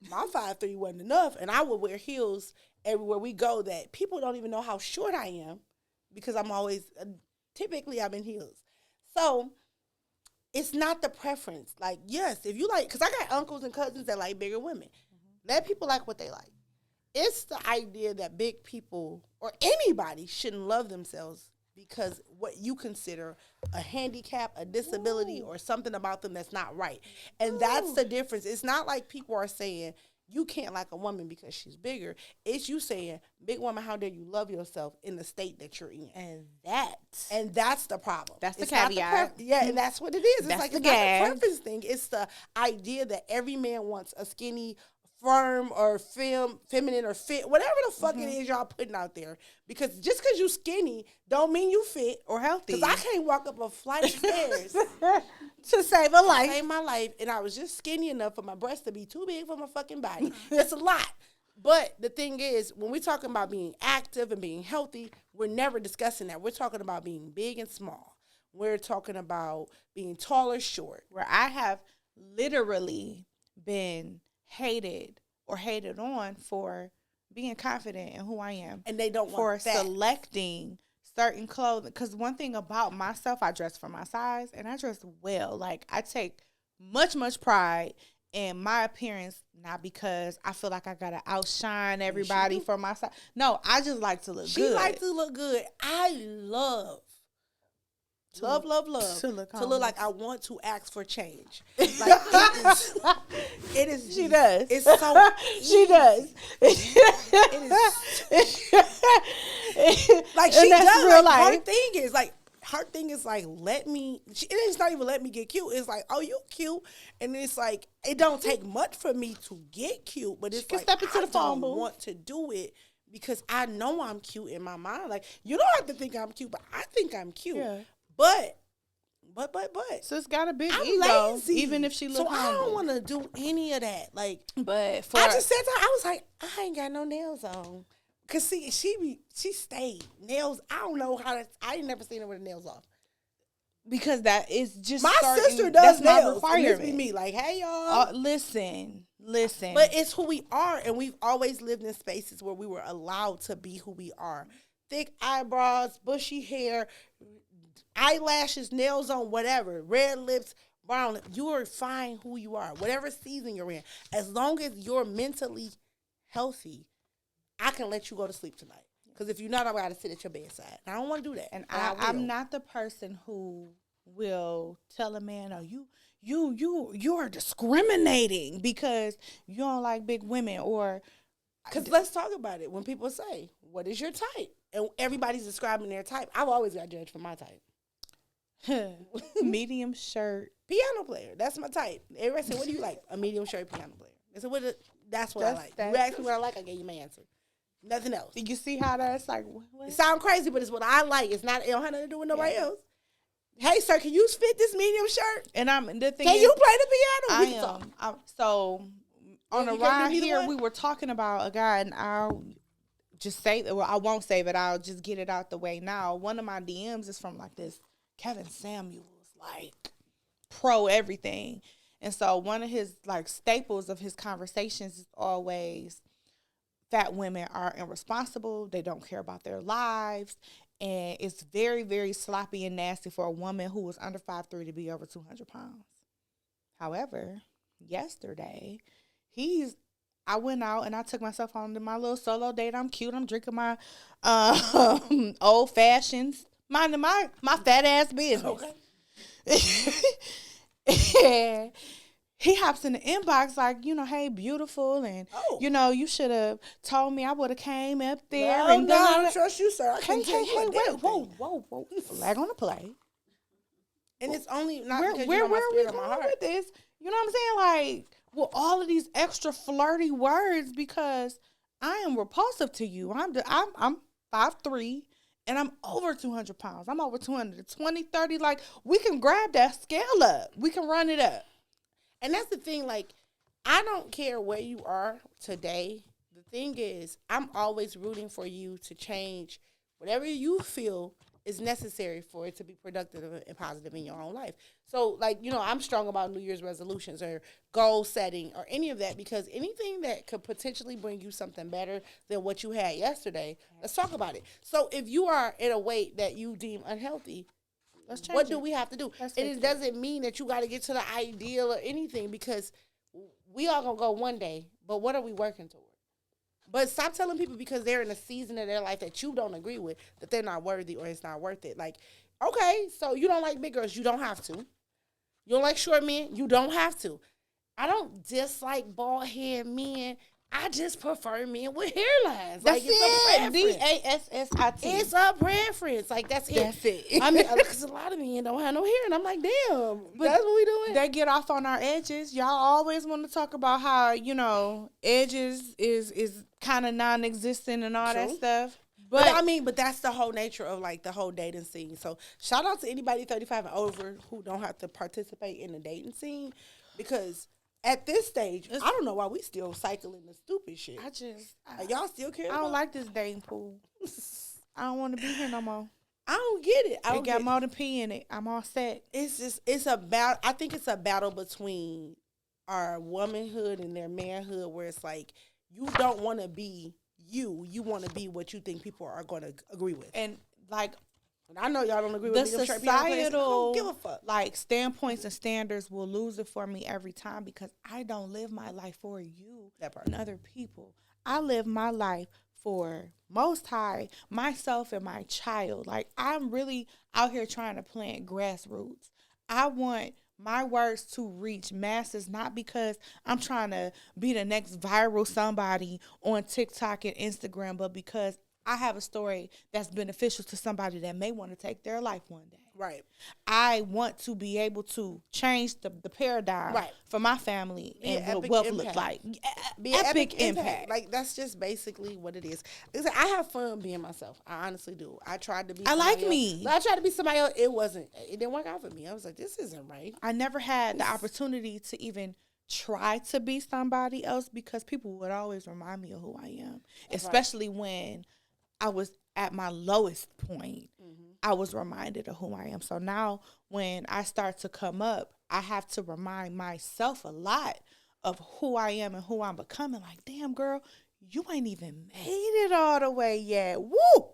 my 5'3" wasn't enough, and I would wear heels everywhere we go that people don't even know how short I am because I'm always, typically I'm in heels. So it's not the preference. Like, yes, if you like, because I got uncles and cousins that like bigger women. Let people like what they like. It's the idea that big people or anybody shouldn't love themselves because what you consider a handicap, a disability, or something about them that's not right. And that's the difference. It's not like people are saying you can't like a woman because she's bigger. It's you saying, big woman, how dare you love yourself in the state that you're in. And that's the problem. That's the caveat. And that's what it is. That's It's not a preference thing. It's the idea that every man wants a skinny, firm or feminine or fit, whatever the fuck it is y'all putting out there. Because just because you skinny don't mean you fit or healthy. Because I can't walk up a flight of stairs to save a life. Save my life, and I was just skinny enough for my breasts to be too big for my fucking body. It's a lot. But the thing is, when we're talking about being active and being healthy, we're never discussing that. We're talking about being big and small. We're talking about being tall or short. Where I have literally been hated or hated on for being confident in who I am. And they don't for want that. selecting certain clothing. Because one thing about myself, I dress for my size and I dress well. Like, I take much, much pride in my appearance, not because I feel like I got to outshine everybody for my size. No, I just like to look good. She likes to look good. I love to look like I want to ask for change. Like, it is. She does. It's so. She does. It is. Like, she does. Real Like, life. her thing is like, let me. It's not even let me get cute. It's like, oh, you cute, and it's like it don't take much for me to get cute, but it's like step into the phone booth. Want to do it because I know I'm cute in my mind. Like, you don't have to think I'm cute, but I think I'm cute. Yeah. But. So it's got a big I'm ego, lazy. even if she looks humble. So I don't want to do any of that. Like, but I just said to her, I was like, I ain't got no nails on. Cause see, she stayed nails. I don't know how to. I ain't never seen her with the nails off. Because that is just my sister does nails. It be me. Like, hey y'all, listen. But it's who we are, and we've always lived in spaces where we were allowed to be who we are. Thick eyebrows, bushy hair, eyelashes, nails on, whatever, red lips, brown lips. You are fine who you are, whatever season you're in. As long as you're mentally healthy, I can let you go to sleep tonight. Because if you're not, I got to sit at your bedside. I don't want to do that. And I'm not the person who will tell a man, oh, you're discriminating because you don't like big women. Or because let's talk about it. When people say, what is your type? And everybody's describing their type. I've always got judged for my type. Medium shirt. Piano player. That's my type. Everybody say, what do you like? A medium shirt piano player. I said, that's what I like. You asked me what I like, I gave you my answer. Nothing else. You see how that's like, what? It sounds crazy, but it's what I like. It don't have nothing to do with nobody else. Hey, sir, can you fit this medium shirt? And the thing can is, you play the piano? So on the ride here, we were talking about a guy, and I'll just say, well, I won't save it. I'll just get it out the way now. One of my DMs is from like this Kevin Samuels, like pro everything. And so one of his like staples of his conversations is always fat women are irresponsible. They don't care about their lives. And it's very, very sloppy and nasty for a woman who was under 5'3" to be over 200 pounds. However, yesterday, I went out and I took myself on to my little solo date. I'm cute. I'm drinking my old fashions, minding my fat ass business. Okay. He hops in the inbox like, hey, beautiful, and you should have told me. I would have came up there. No, I don't trust you, sir. I can't hey, wait, whoa, flag on the play. And it's only not because where my we spirit on my heart. With this? You know what I'm saying? Like, with all of these extra flirty words, because I am repulsive to you. I'm 5'3", and I'm over 200 pounds. I'm over 220, 30. Like, we can grab that scale up. We can run it up. And that's the thing, like, I don't care where you are today. The thing is, I'm always rooting for you to change whatever you feel is necessary for it to be productive and positive in your own life. So, like, I'm strong about New Year's resolutions or goal setting or any of that, because anything that could potentially bring you something better than what you had yesterday, let's talk about it. So if you are in a weight that you deem unhealthy, what do we have to do? It doesn't mean that you got to get to the ideal or anything, because we all going to go one day, but what are we working toward? But stop telling people because they're in a season of their life that you don't agree with that they're not worthy or it's not worth it. Like, okay, so you don't like big girls. You don't have to. You don't like short men. You don't have to. I don't dislike bald head men. I just prefer men with hairlines. That's like, it's it. DASSIT. It's a preference. Like, that's it. That's it. I mean, because a lot of men don't have no hair, and I'm like, damn, but that's what we doing. They get off on our edges. Y'all always want to talk about how, edges is kind of non-existent and all that stuff. But that's the whole nature of, like, the whole dating scene. So shout out to anybody 35 and over who don't have to participate in the dating scene, because at this stage, I don't know why we still cycling the stupid shit. Y'all still care? I don't like this dating pool. I don't want to be here no more. I don't get it. I don't got more than P in it. I'm all set. It's I think it's a battle between our womanhood and their manhood, where it's like you don't want to be you. You want to be what you think people are going to agree with. And like, I know y'all don't agree with the me. Societal, I don't give a fuck. Like, standpoints and standards will lose it for me every time, because I don't live my life for you and other people. I live my life for Most High, myself, and my child. Like, I'm really out here trying to plant grassroots. I want my words to reach masses, not because I'm trying to be the next viral somebody on TikTok and Instagram, but because I have a story that's beneficial to somebody that may want to take their life one day. Right. I want to be able to change the paradigm for my family and what wealth looks like. Be an epic impact. Like, that's just basically what it is. I have fun being myself. I honestly do. I tried to be me. I tried to be somebody else. It didn't work out for me. I was like, this isn't right. I never had the opportunity to even try to be somebody else, because people would always remind me of who I am, especially when I was at my lowest point. I was reminded of who I am. So now when I start to come up, I have to remind myself a lot of who I am and who I'm becoming. Like, damn, girl, you ain't even made it all the way yet. Woo!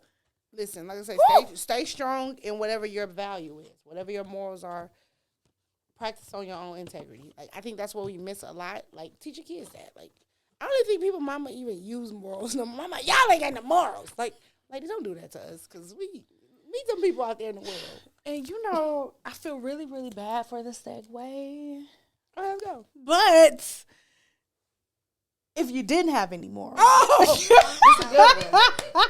Listen, like I say, stay strong in whatever your value is, whatever your morals are. Practice on your own integrity. Like, I think that's what we miss a lot. Like, teach your kids that. Like, I don't think people mama even use morals. No, mama, y'all ain't got no morals. Like, ladies, don't do that to us, because we meet some people out there in the world. And I feel really, really bad for the segue. Let's go. But if you didn't have any morals, that's a good one.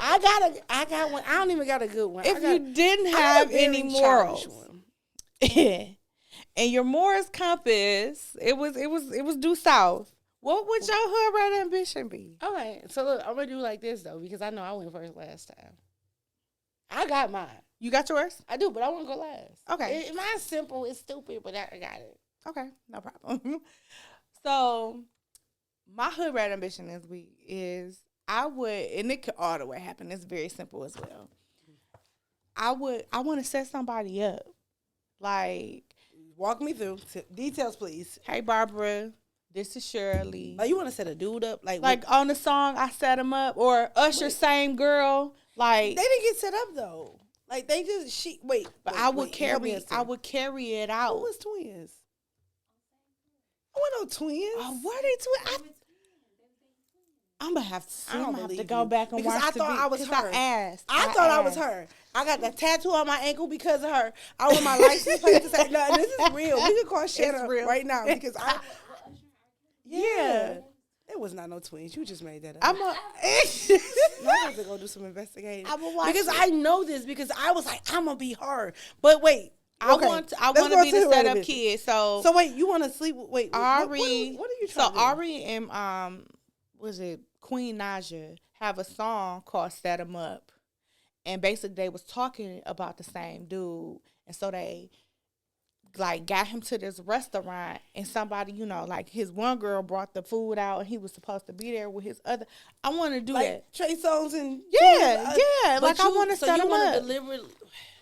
I got one. I don't even got a good one. If you didn't have any morals, and your morals compass, it was due south, what would your hood rat ambition be? Okay, so look, I'm gonna do like this though, because I know I went first last time. I got mine. You got yours? I do, but I want to go last. Okay. Mine's simple. It's stupid, but I got it. Okay, no problem. So, my hood rat ambition is I would, and it could all the way happen. It's very simple as well. I want to set somebody up. Like, walk me through details, please. Hey, Barbara, this is Shirley. Like, you want to set a dude up? Like on the song, I set him up, or Usher, same girl. Like, they didn't get set up though. Like, they just I would carry it out. Who was twins? I want no twins. Oh, were they twins? I'm gonna have to go back and because watch I thought I was her. I thought I was her. I got the tattoo on my ankle because of her. I want my license plate to say, no, this is real. We can call Shanna right now because yeah. It was not no twins. You just made that up. I have to go do some investigating. Because I know this, because I was like, I'm gonna be her. But wait, I want to be the setup kid. So wait, you want to sleep? Wait, Ari. What are you trying to do? Ari and was it Queen Naja have a song called "Set 'Em Up," and basically they was talking about the same dude, and so they like got him to this restaurant, and somebody, like his one girl brought the food out, and he was supposed to be there with his other. I want to do that. Trey Songz and like I want to set him up.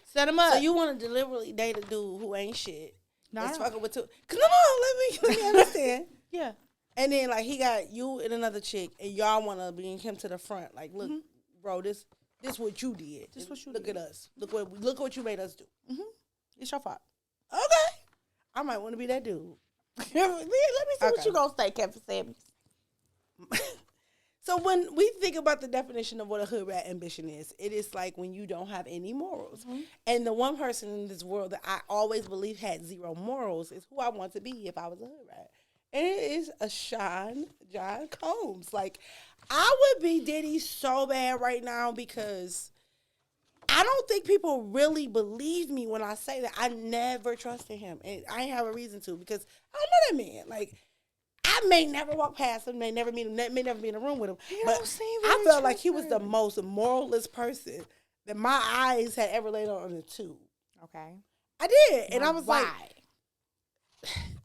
Set him up. So you want to deliberately date a dude who ain't shit? No, that's fucking with two. Come on, let me understand. Yeah. And then like he got you and another chick, and y'all want to bring him to the front. Like, look, bro, this what you did. This what you look did. at us. Look what you made us do. It's your fault. Okay. I might want to be that dude. Let me see what you gonna say, Kevin Samuels. So when we think about the definition of what a hood rat ambition is, it is like when you don't have any morals. And the one person in this world that I always believe had zero morals is who I want to be if I was a hood rat. And it is a John Combs. Like, I would be Diddy so bad right now because I don't think people really believe me when I say that. I never trusted him. And I ain't have a reason to, because I don't know that man. Like, I may never walk past him, may never meet him, may never be in a room with him. But I felt like he was the most moralist person that my eyes had ever laid on the tube. Okay. I did. And I was like,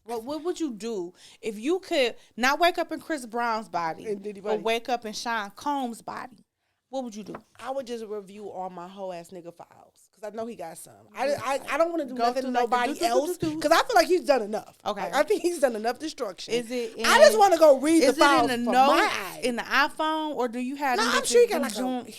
well, what would you do if you could not wake up in Chris Brown's body, but wake up in Sean Combs' body? What would you do? I would just review all my whole ass nigga files. because I know he got some. I don't want to do nothing to like nobody else because I feel like he's done enough. Okay. Like, I think he's done enough destruction. Is it? I just want to go read the files in the from notes, my eyes. in the iPhone, or do you have? No, I'm sure he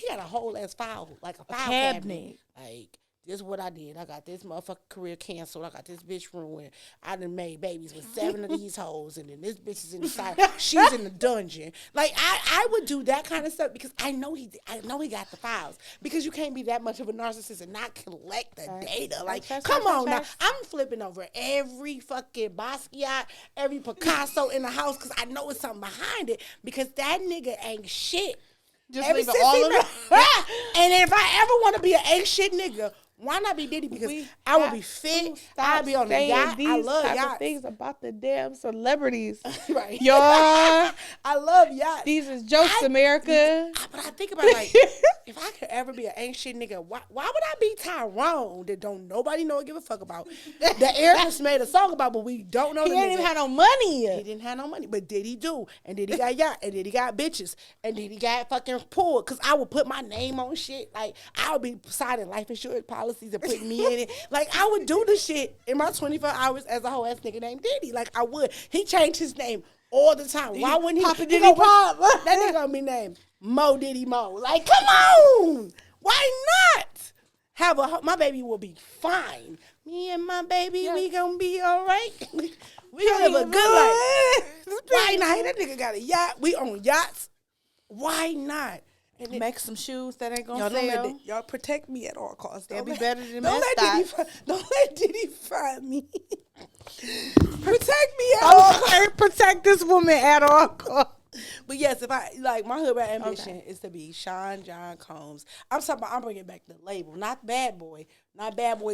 got a whole ass file, like a file cabinet. Like, this is what I did. I got this motherfucking career canceled. I got this bitch ruined. I done made babies with 7 of these hoes, and then this bitch is inside. She's in the dungeon. Like, I would do that kind of stuff because I know he got the files. Because you can't be that much of a narcissist and not collect the data. Like, come on now. I'm flipping over every fucking Basquiat, every Picasso in the house because I know it's something behind it. Because that nigga ain't shit. Just leave it all of it. And if I ever want to be an ain't shit nigga, why not be Diddy? Because I would be fit. I'd be on the yacht. I love yachts. Things about the damn celebrities, right? Y'all, I love yachts. These is jokes, America. But I think about like, if I could ever be an ain't shit nigga, why would I be Tyrone that don't nobody know or give a fuck about? That Eric made a song about, but we don't know. He ain't even had no money. He didn't have no money, but Diddy do, and Diddy got yacht, and Diddy got bitches, and Diddy got fucking pool. Cause I would put my name on shit. Like I would be signing life insurance policies and putting me in it. Like I would do the shit in my 24 hours as a whole ass nigga named Diddy. Like I would. He changed his name all the time. Why wouldn't he? Papa Diddy Pop. That nigga gonna be named Mo Diddy Mo. Like come on. Why not? My baby will be fine. Me and my baby, we gonna be all right. We gonna live a good life. Why not? That nigga got a yacht. We own yachts. Why not? And make some shoes that ain't gonna sell. Y'all protect me at all costs. They'll be better than don't let Diddy find me. Protect me at all costs. Protect this woman at all costs. But yes, if I like my hood rat ambition is to be Sean John Combs. I'm bringing back the label, not Bad Boy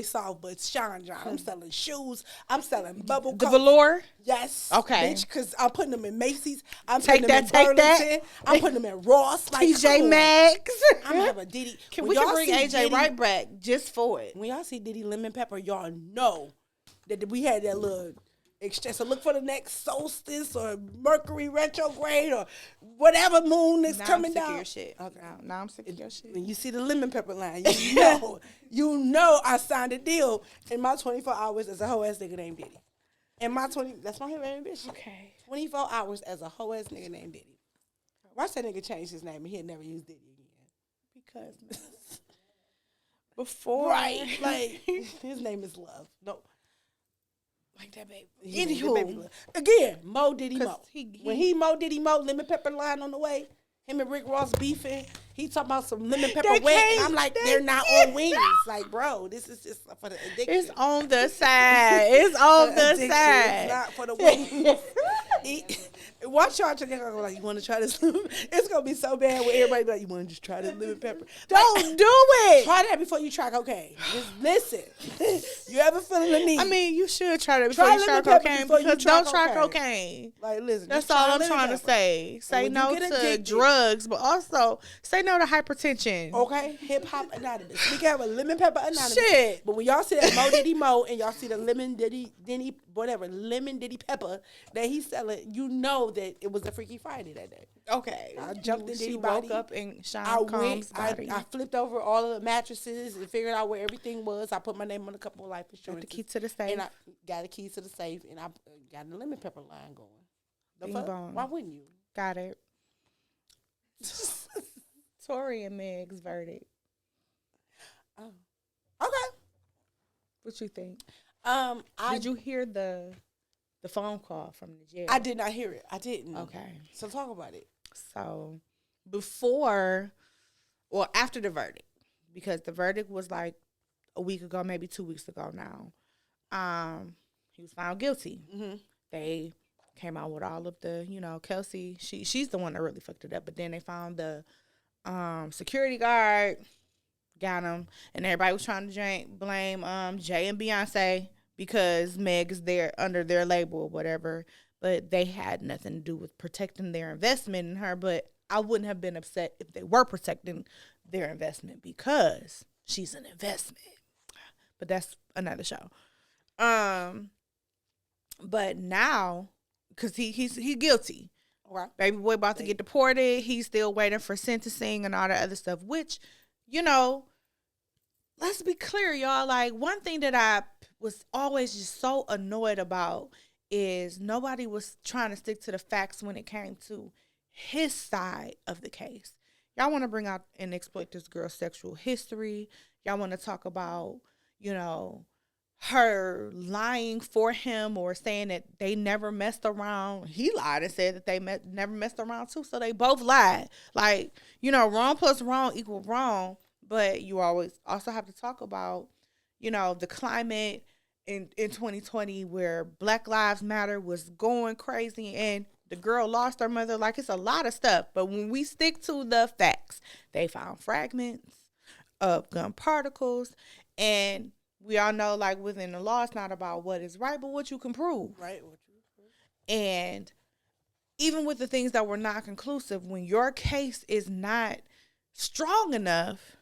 Soft, but Sean John. I'm selling shoes. I'm selling bubble coats. The velour. Yes. Okay. Bitch, because I'm putting them in Macy's. I'm putting them in Burlington. I'm putting them in Ross. Like TJ Maxx. I'm gonna have a Diddy. We can bring AJ Diddy, right back just for it. When y'all see Diddy Lemon Pepper, y'all know that we had that little exchange. So look for the next solstice or Mercury retrograde or whatever moon is coming down. Your shit. Okay. Now I'm sick of your shit. When you see the lemon pepper line, you know I signed a deal in my 24 hours as a hoe ass nigga named Diddy. That's my ambition. Okay. 24 hours as a hoe ass nigga named Diddy. Watch that nigga change his name and he'll never use Diddy again. Because before, right? Like his name is Love. No. Like that baby. Anywho, again, Mo Diddy Mo. When he Mo Diddy Mo, lemon pepper line on the way, him and Rick Ross beefing, he talking about some lemon pepper wet, and I'm like, they're not on wings. Like, bro, this is just for the addiction. It's on the side. It's on the side. It's not for the wings. Watch y'all together like, you want to try this? It's going to be so bad where everybody be like, you want to just try this lemon pepper? Don't do it. Try that before you try cocaine. Just listen. You ever feeling the need? I mean, you should try that before you try cocaine because don't try cocaine. Like, listen. That's all I'm trying to say. Say no to drugs, but also say no to hypertension. Okay? Hip Hop Anonymous. We can have a lemon pepper anonymous. Shit. But when y'all see that Mo Diddy Mo and y'all see the lemon Diddy pepper that he's selling, you know that it was a Freaky Friday that day. Okay. I jumped in Diddy body. Woke up in Sean Combs' body. I flipped over all of the mattresses and figured out where everything was. I put my name on a couple of life insurance. Got the key to the safe. And I got the keys to the safe, and I got the lemon pepper line going. Bing bong. Why wouldn't you? Got it. Tory and Meg's verdict. Oh. Okay. What you think? Did you hear the phone call from the jail? I did not hear it. I didn't. Okay. So talk about it. So after the verdict, because the verdict was like a week ago, maybe 2 weeks ago now, he was found guilty. Mm-hmm. They came out with all of the, Kelsey, she's the one that really fucked it up, but then they found the security guard, got him, and everybody was trying to blame Jay and Beyonce because Meg is there under their label or whatever, but they had nothing to do with protecting their investment in her. But I wouldn't have been upset if they were protecting their investment because she's an investment. But that's another show. But now, because he's guilty. Right. Baby boy about to get deported. He's still waiting for sentencing and all that other stuff, which, let's be clear, y'all. Like, one thing that I was always just so annoyed about is nobody was trying to stick to the facts when it came to his side of the case. Y'all want to bring out and exploit this girl's sexual history. Y'all want to talk about, you know, her lying for him or saying that they never messed around. He lied and said that they never messed around too. So they both lied. Like, you know, wrong plus wrong equal wrong. But you always also have to talk about, you know, the climate in 2020 where Black Lives Matter was going crazy and the girl lost her mother. Like, it's a lot of stuff. But when we stick to the facts, they found fragments of gun particles. And we all know, like, within the law, it's not about what is right, but what you can prove. Right. What you can prove. And even with the things that were not conclusive, when your case is not strong enough,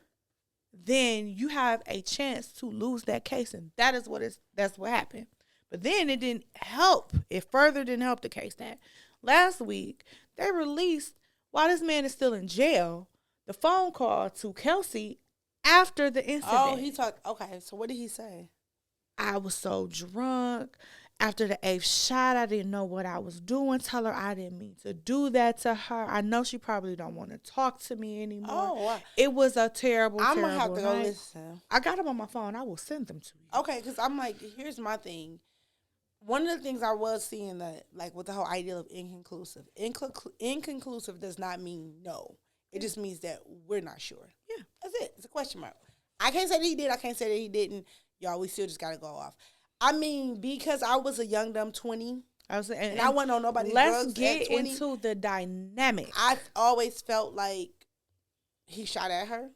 then you have a chance to lose that case. And that's what happened. But then it didn't help. It further didn't help the case that last week they released, while this man is still in jail, the phone call to Kelsey after the incident. Oh, he talked. Okay, so what did he say? I was so drunk. After the 8th shot, I didn't know what I was doing. Tell her I didn't mean to do that to her. I know she probably don't want to talk to me anymore. Oh, wow. It was a terrible, I'm terrible going to have to go night. listen. I got them on my phone. I will send them to you. Okay, because I'm like, here's my thing. One of the things I was seeing that, like, with the whole idea of inconclusive. Inconclusive does not mean no. It just means that we're not sure. Yeah. That's it. It's a question mark. I can't say that he did. I can't say that he didn't. Y'all, we still just got to go off. I mean, because I was a young, dumb 20. And I wasn't on nobody's drugs at 20. Let's get into the dynamic. I always felt like he shot at her.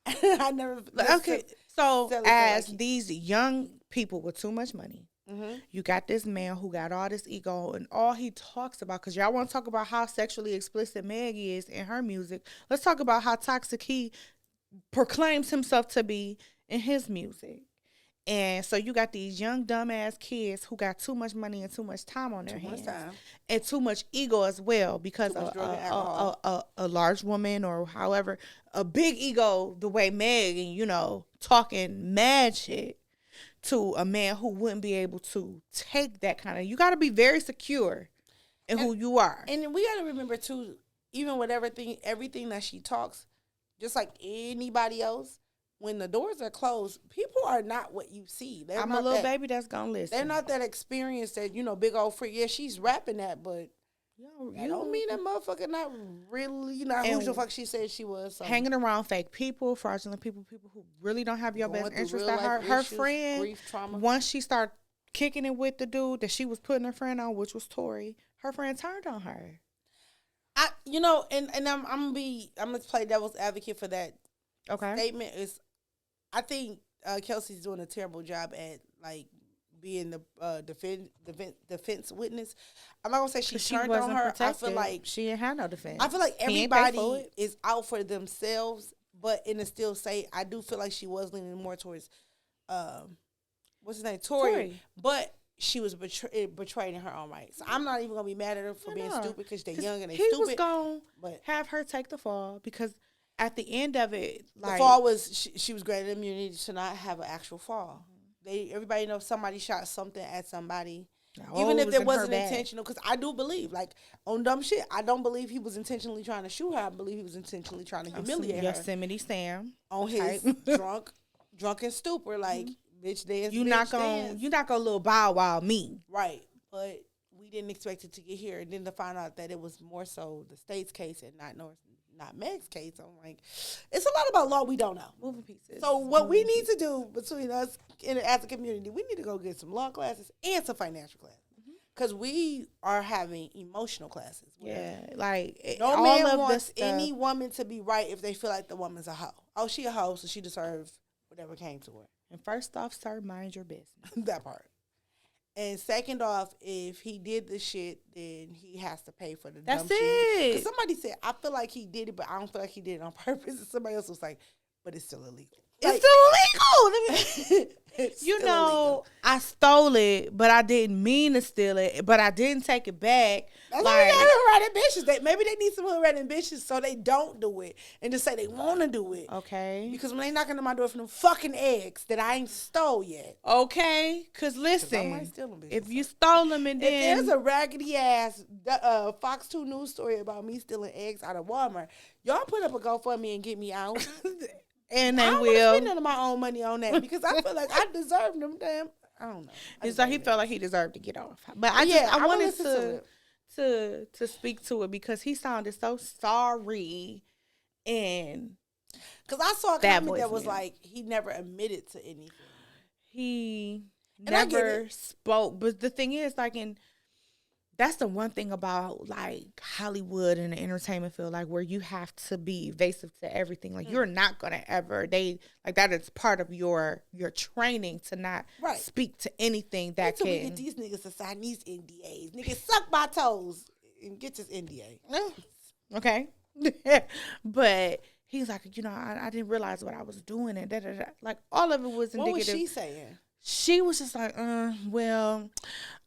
I never... Okay, so as these young people with too much money, you got this man who got all this ego and all he talks about, because y'all want to talk about how sexually explicit Meg is in her music. Let's talk about how toxic he proclaims himself to be in his music. And so you got these young, dumbass kids who got too much money and too much time on their hands. And too much ego as well, because a large woman, or however, a big ego the way Meg, and, you know, talking mad shit to a man who wouldn't be able to take that kind of... You got to be very secure in who you are. And we got to remember, too, even with everything that she talks, just like anybody else, when the doors are closed, people are not what you see. I'm a little baby that's going to listen. They're not that experienced that, you know, big old freak. Yeah, she's rapping that, but that don't mean that motherfucker not really not who the fuck she said she was. So. Hanging around fake people, fraudulent people who really don't have your best interest at heart. Her friend, grief, trauma. Once she started kicking it with the dude that she was putting her friend on, which was Tori, her friend turned on her. I'm gonna play devil's advocate for that. Okay. Statement is, I think Kelsey's doing a terrible job at, like, being the defense witness. I'm not gonna say she turned on her. Protected. I feel like she ain't had no defense. I feel like everybody is out for themselves, but in a still say, I do feel like she was leaning more towards what's his name, Tori. But she was betrayed in her own right. So I'm not even gonna be mad at her for being stupid, because they're young and they're stupid. He was gonna have her take the fall, because at the end of it, like, the fall was she was granted immunity to not have an actual fall. Everybody knows somebody shot something at somebody, even if it wasn't intentional. Because I do believe, like, on dumb shit, I don't believe he was intentionally trying to shoot her. I believe he was intentionally trying to humiliate her. Yosemite Sam on his drunken stupor, like, bitch dance. You're not gonna little bow wow me, right? But we didn't expect it to get here, and then to find out that it was more so the state's case and not Meg's case. I'm like, it's a lot about law we don't know. Moving pieces. So what we need to do between us as a community, we need to go get some law classes and some financial classes, because we are having emotional classes. Yeah, like no man wants any woman to be right if they feel like the woman's a hoe. Oh, she a hoe, so she deserves whatever came to her. And first off, sir, mind your business. That part. And second off, if he did the shit, then he has to pay for the dumb shit. That's it. Because somebody said, I feel like he did it, but I don't feel like he did it on purpose. And somebody else was like, but it's still illegal. It's still illegal. You know, I stole it, but I didn't mean to steal it, but I didn't take it back. That's why we got hood rat bitches. Maybe they need some hood rat bitches so they don't do it and just say they want to do it. Okay. Because when they knocking on my door for them fucking eggs that I ain't stole yet. Okay. Because listen, if you stole them and then... If there's a raggedy ass Fox 2 news story about me stealing eggs out of Walmart, y'all put up a GoFundMe and get me out. And they I don't will. want to spend none of my own money on that because I feel like I deserve them. Damn, I don't know. It's like he felt like he deserved to get off, but I wanted to speak to it because he sounded so sorry, and because I saw a comment that was like he never admitted to anything. He never spoke, but the thing is, like that's the one thing about like Hollywood and the entertainment field, like where you have to be evasive to everything. Like you're not gonna ever that is part of your training to not speak to anything that can. We get these niggas to sign these NDAs. Niggas suck my toes and get this NDA. Okay, but he's like, you know, I didn't realize what I was doing and like all of it was indicative. What was she saying? She was just like, well,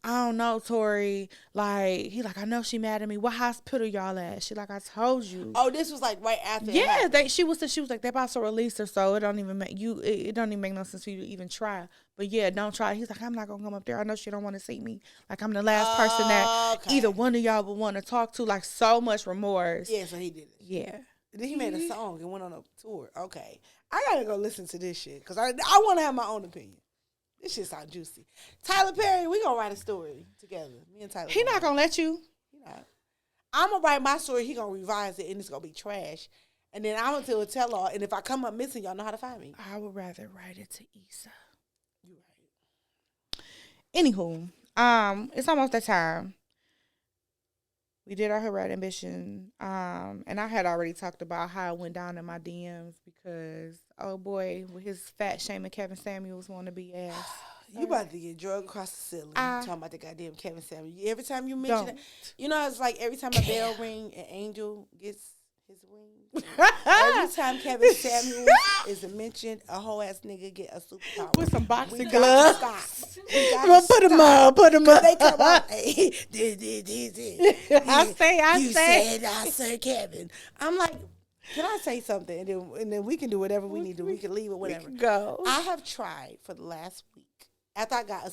I don't know, Tori. Like, he like, I know she mad at me. What hospital y'all at? She like, I told you. Oh, this was like right after. Yeah, she was like, they about to release her, so it don't even make it don't even make no sense for you to even try. But yeah, don't try. He's like, I'm not gonna come up there. I know she don't want to see me. Like, I'm the last person that either one of y'all would want to talk to. Like, so much remorse. Yeah, so he did it. Yeah. And then he made a song and went on a tour. Okay, I gotta go listen to this shit because I want to have my own opinion. This shit sound juicy. Tyler Perry, we gonna write a story together. Me and Tyler. He not gonna let you. He not. I'm gonna write my story. He gonna revise it, and it's gonna be trash. And then I'm gonna do a tell all. And if I come up missing, y'all know how to find me. I would rather write it to Issa. You right. Anywho, it's almost that time. We did our Hood Ambition, and I had already talked about how it went down in my DMs because, oh boy, with his fat shaming Kevin Samuels want to be ass. You about to get drugged across the ceiling talking about the goddamn Kevin Samuels. Every time you mention it, you know, it's like every time a bell ring, an angel gets his wings. Every time Kevin Samuels is mentioned, a whole ass nigga get a superpower. With some boxing gloves. Put them up. They come out. Hey, I say, Kevin. I'm like, can I say something? And then we can do whatever we need to. We can leave or whatever. Go. I have tried for the last week, after I got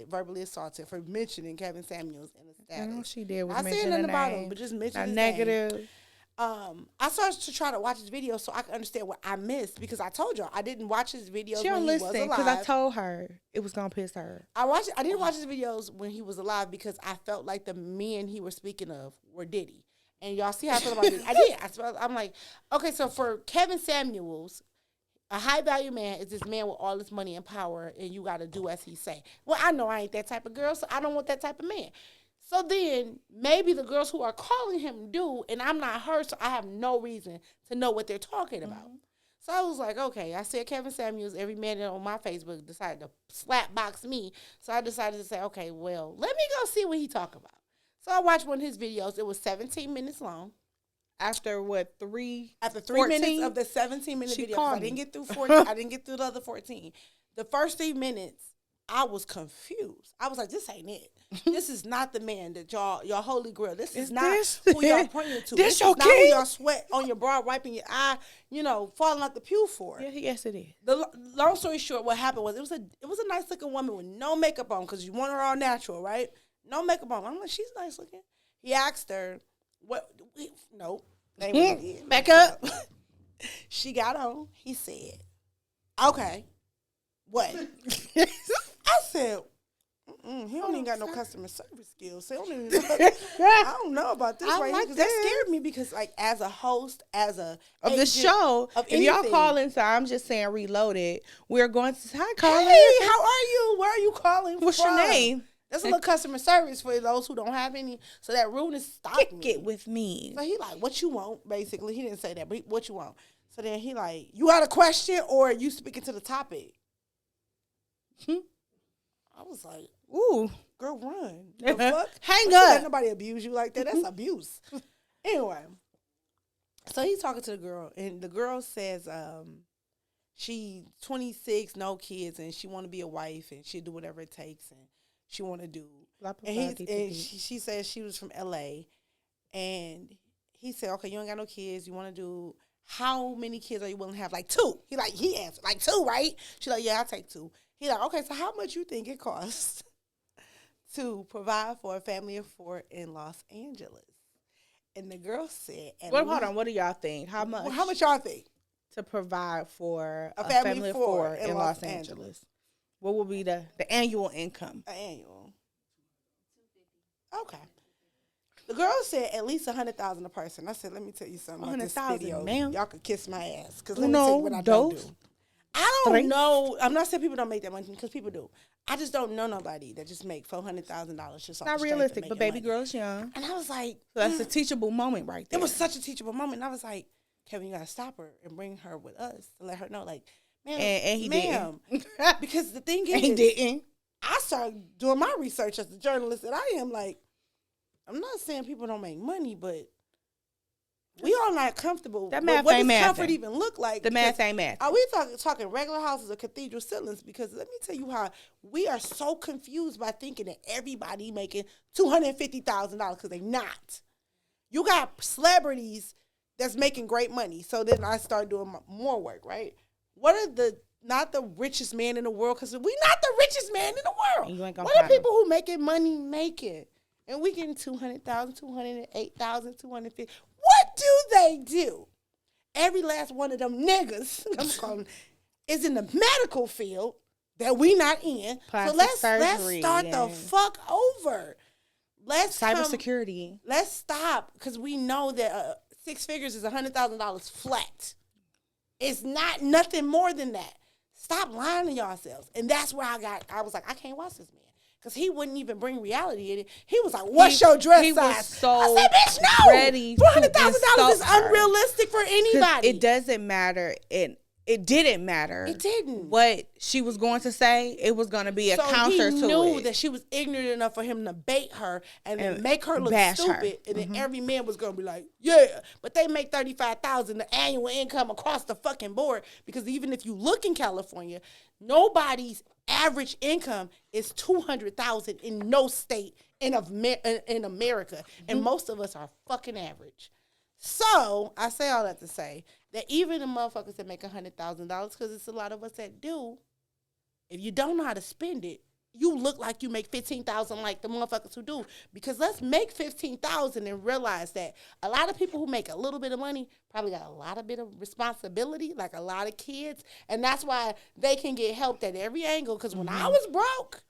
verbally assaulted for mentioning Kevin Samuels in the status. I know she did. I said nothing about him, but just mention his negative. Name. I started to try to watch his video so I could understand what I missed because I told y'all I didn't watch his videos she when he was alive. Because I told her it was gonna piss her. I didn't watch his videos when he was alive because I felt like the men he was speaking of were Diddy. And y'all see how I feel about Diddy. I did. I'm like, okay, so for Kevin Samuels, a high value man is this man with all this money and power, and you got to do as he say. Well, I know I ain't that type of girl, so I don't want that type of man. So then maybe the girls who are calling him do, and I'm not her, so I have no reason to know what they're talking about. Mm-hmm. So I was like, okay, I said Kevin Samuels, every man on my Facebook decided to slap box me. So I decided to say, okay, well, let me go see what he talk about. So I watched one of his videos. It was 17 minutes long. After what, 3? After 3 14? minutes of the 17-minute video. I didn't get through 14. I didn't get through the other 14. The first 3 minutes, I was confused. I was like, this ain't it. This is not the man that y'all holy grail. This is not who y'all pointing to. This is not who y'all sweat on your bra, wiping your eye, falling out the pew for. Yeah, yes it is. The long story short, what happened was it was a nice looking woman with no makeup on because you want her all natural, right? No makeup on. I'm like, she's nice looking. He asked her, what? No. Back up. She got on. He said, okay. What? I said, he don't even got no customer service skills. So I don't know about this right here. That scared me because, like, as a host, as a of the show, if y'all calling, so I'm just saying reloaded. We're going to hi, caller. Hey, how are you? Where are you calling What's from? your name? That's a little customer service for those who don't have any. So that rudeness stopped me. Get with me. So he like, what you want? Basically, he didn't say that, but what you want? So then he like, you got a question or you speaking to the topic? I was like, ooh, girl, run. The fuck? Hang up. Let nobody abuse you like that. That's abuse. Anyway, so he's talking to the girl, and the girl says, She 26, no kids, and she want to be a wife, and she'll do whatever it takes, and she want to do. And she said she was from LA, and he said, okay, you ain't got no kids. You want to do, how many kids are you willing to have? Like 2. He answered, like 2, right? She like, yeah, I'll take 2. He like, okay, so how much you think it costs to provide for a family of 4 in Los Angeles? And the girl said, hold on, what do y'all think? How much? How much y'all think? To provide for a family of 4 in Los Angeles. What will be the annual income? Annual. Okay. The girl said at least $100,000 a person. I said, let me tell you something about this video. Ma'am. Y'all could kiss my ass. Because let me tell you what I don't do. I don't know. I'm not saying people don't make that money, because people do. I just don't know nobody that just make $400,000 just off not the realistic, but baby money. Girl's young. And I was like, so that's a teachable moment right there. It was such a teachable moment. And I was like, Kevin, you got to stop her and bring her with us to let her know, like, ma'am, and he didn't. Because the thing is, he didn't. I started doing my research as a journalist, and I am like, I'm not saying people don't make money, but we all not comfortable. That math what ain't does mathing. comfort even look like? The math ain't math. Are we talking regular houses or cathedral ceilings? Because let me tell you how we are so confused by thinking that everybody making $250,000 because they not. You got celebrities that's making great money. So then I start doing more work, right? What are not the richest man in the world? Because we not the richest man in the world. What are people who making money making? And we getting 200,000, 208,000, 250. What do they do? Every last one of them niggas, I'm calling them, is in the medical field that we not in. Plastic let's start the fuck over. Cybersecurity. Let's stop, because we know that 6 figures is $100,000 flat. It's not nothing more than that. Stop lying to yourselves. And that's where I was like, I can't watch this man. Because he wouldn't even bring reality in it. He was like, what's your dress size? Was so I said, bitch, no. Ready $400,000 is unrealistic for anybody. It doesn't matter. It didn't matter. It didn't. What she was going to say, it was going to be a counter to it. He knew that she was ignorant enough for him to bait her and make her look stupid. And then every man was going to be like, yeah. But they make $35,000 the annual income across the fucking board. Because even if you look in California, nobody's average income is $200,000 in no state in America. And most of us are fucking average. So I say all that to say that even the motherfuckers that make $100,000, because it's a lot of us that do, if you don't know how to spend it, you look like you make $15,000 like the motherfuckers who do. Because let's make $15,000 and realize that a lot of people who make a little bit of money probably got a lot of bit of responsibility, like a lot of kids, and that's why they can get helped at every angle. Because when I was broke,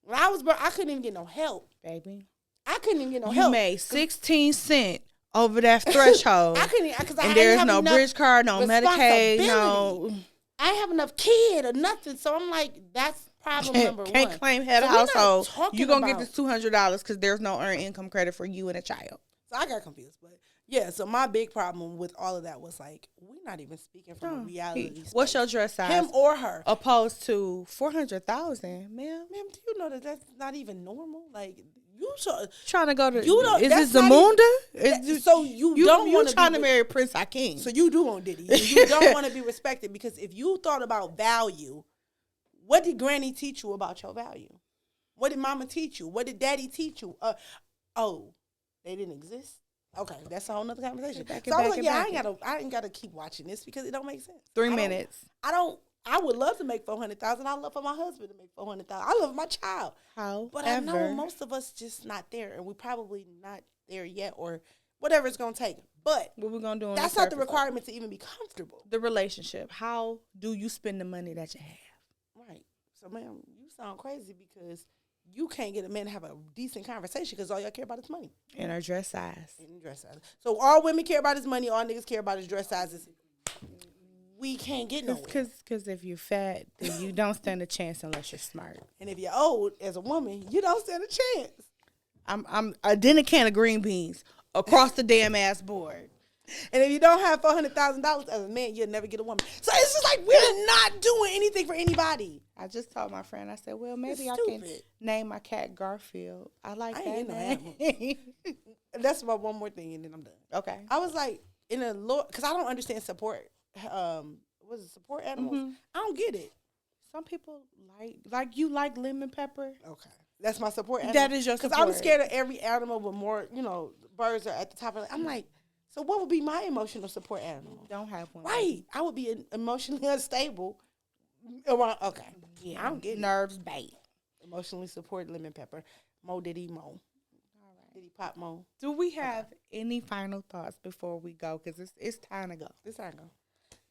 I couldn't even get no help, baby. I couldn't even get no help. You made 16 cents over that threshold. I couldn't, because and there's no bridge card, no Medicaid, no. I ain't have enough kid or nothing, so I'm like, that's problem number one. Can't claim head of household. You're going to get this $200 because there's no earned income credit for you and a child. So I got confused. But yeah, so my big problem with all of that was like, we're not even speaking from a reality space. What's your dress size? Him or her. Opposed to $400,000, ma'am. Ma'am, do you know that that's not even normal? Like, you trying to go to, is this Zamunda? So you don't want to trying to marry Prince Hakeem. So you do want Diddy. You don't want to be respected, because if you thought about value, what did Granny teach you about your value? What did Mama teach you? What did Daddy teach you? They didn't exist? Okay, that's a whole nother conversation. I ain't gotta keep watching this because it don't make sense. 3 minutes. I would love to make $400,000. I love for my husband to make $400,000. I love my child. But I know most of us just not there, and we probably not there yet, or whatever it's gonna take. But what we're gonna do? That's not the requirement to even be comfortable. The relationship. How do you spend the money that you have? Right. So, ma'am, you sound crazy because you can't get a man to have a decent conversation because all y'all care about is money. And our dress size. So all women care about is money. All niggas care about is dress sizes. We can't get nowhere. Because if you're fat, then you don't stand a chance unless you're smart. And if you're old, as a woman, you don't stand a chance. I'm a dinner can of green beans across the damn ass board. And if you don't have $400,000 as a man, you'll never get a woman. So it's just like we're not doing anything for anybody. I just told my friend, I said, well, maybe I can name my cat Garfield. I like that name. That's about one more thing, and then I'm done. Okay. I was like, because I don't understand support. What was it support animals? Mm-hmm. I don't get it. Some people like you like lemon pepper. Okay. That's my support animal. That is your support. Because I'm scared of every animal, but more, birds are at the top of it. I'm like, so what would be my emotional support animal? Don't have one. Right. I would be emotionally unstable. Around, okay. Yeah. I don't get nerves bait. Emotionally support lemon pepper. Mo diddy mo. All right. Diddy pop mo. Do we have any final thoughts before we go? Because it's time to go. It's time to go.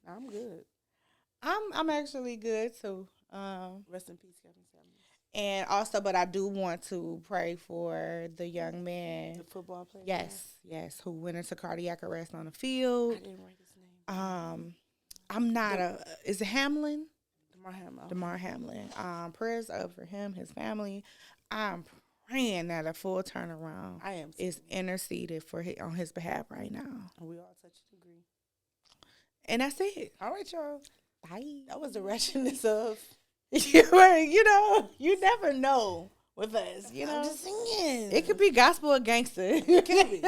No, I'm good. I'm actually good too. Rest in peace, Kevin Samuels. And also, but I do want to pray for the young man, the football player. Yes, who went into cardiac arrest on the field. I didn't write his name. I'm not is it Hamlin? DeMar Hamlin. Prayers up for him, his family. I'm praying that a full turnaround is interceded on his behalf right now. And we all touch and agree. And that's it. All right, y'all. Bye. That was the wretchedness of, you never know with us. I'm just singing. It could be gospel or gangster. It could be.